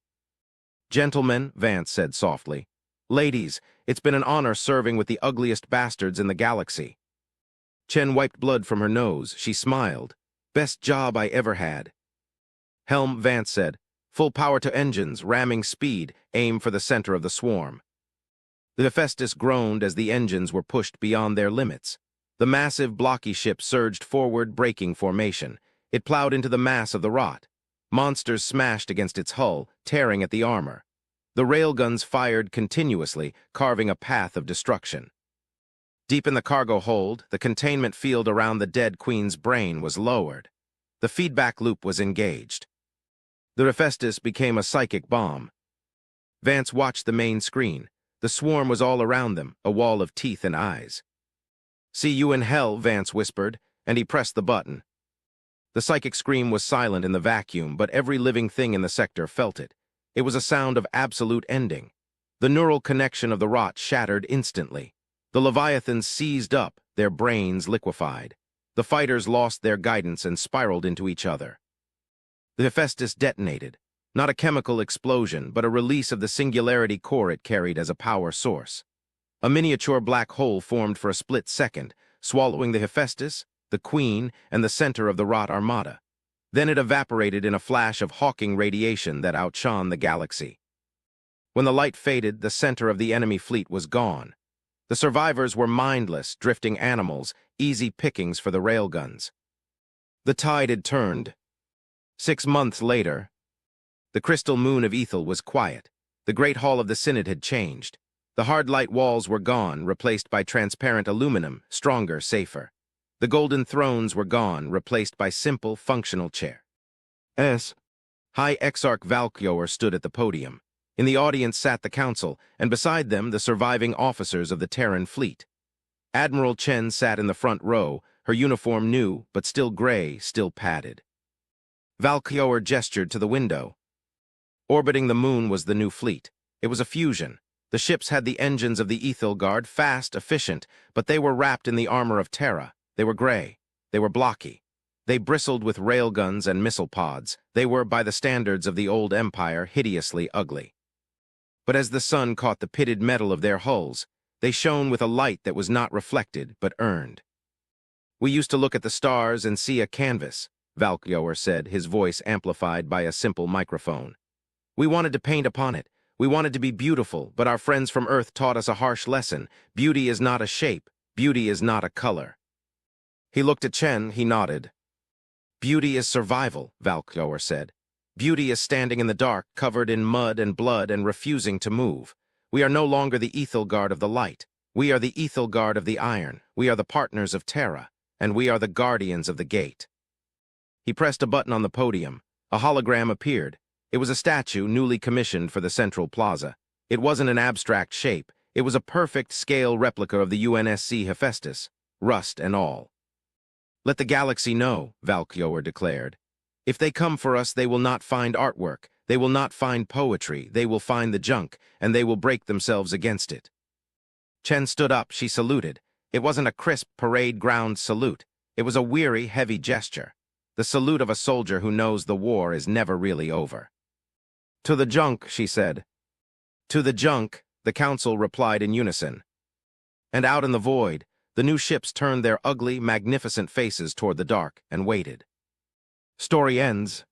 "Gentlemen," Vance said softly. "Ladies, it's been an honor serving with the ugliest bastards in the galaxy." Chen wiped blood from her nose. She smiled. "Best job I ever had." "Helm," Vance said. "Full power to engines, ramming speed, aim for the center of the swarm." The Hephaestus groaned as the engines were pushed beyond their limits. The massive, blocky ship surged forward, breaking formation. It plowed into the mass of the rot. Monsters smashed against its hull, tearing at the armor. The railguns fired continuously, carving a path of destruction. Deep in the cargo hold, the containment field around the dead queen's brain was lowered. The feedback loop was engaged. The Hephaestus became a psychic bomb. Vance watched the main screen. The swarm was all around them, a wall of teeth and eyes. "See you in hell," Vance whispered, and he pressed the button. The psychic scream was silent in the vacuum, but every living thing in the sector felt it. It was a sound of absolute ending. The neural connection of the rot shattered instantly. The Leviathans seized up, their brains liquefied. The fighters lost their guidance and spiraled into each other. The Hephaestus detonated. Not a chemical explosion, but a release of the singularity core it carried as a power source. A miniature black hole formed for a split second, swallowing the Hephaestus, the Queen, and the center of the rot armada. Then it evaporated in a flash of hawking radiation that outshone the galaxy. When the light faded, the center of the enemy fleet was gone. The survivors were mindless, drifting animals, easy pickings for the railguns. The tide had turned. 6 months later, the crystal moon of Ethel was quiet. The great hall of the Synod had changed. The hard light walls were gone, replaced by transparent aluminum, stronger, safer. The golden thrones were gone, replaced by simple, functional chairs. High Exarch Valkyor stood at the podium. In the audience sat the council, and beside them the surviving officers of the Terran fleet. Admiral Chen sat in the front row, her uniform new, but still gray, still padded. Valkyor gestured to the window. Orbiting the moon was the new fleet. It was a fusion. The ships had the engines of the Ethel Guard, fast, efficient, but they were wrapped in the armor of Terra. They were gray. They were blocky. They bristled with railguns and missile pods. They were, by the standards of the old empire, hideously ugly. But as the sun caught the pitted metal of their hulls, they shone with a light that was not reflected, but earned. "We used to look at the stars and see a canvas," Valkyor said, his voice amplified by a simple microphone. "We wanted to paint upon it. We wanted to be beautiful, but our friends from Earth taught us a harsh lesson. Beauty is not a shape. Beauty is not a color." He looked at Chen, he nodded. "Beauty is survival," Valkyor said. "Beauty is standing in the dark, covered in mud and blood and refusing to move. We are no longer the Ethel Guard of the light. We are the Ethel Guard of the iron. We are the partners of Terra, and we are the guardians of the gate." He pressed a button on the podium. A hologram appeared. It was a statue newly commissioned for the central plaza. It wasn't an abstract shape. It was a perfect scale replica of the UNSC Hephaestus, rust and all. "Let the galaxy know," Valkyor declared. "If they come for us, they will not find artwork. They will not find poetry. They will find the junk, and they will break themselves against it." Chen stood up, she saluted. It wasn't a crisp parade ground salute. It was a weary, heavy gesture. The salute of a soldier who knows the war is never really over. To the junk, she said. To the junk, the council replied in unison. And out in the void, the new ships turned their ugly, magnificent faces toward the dark and waited. Story ends.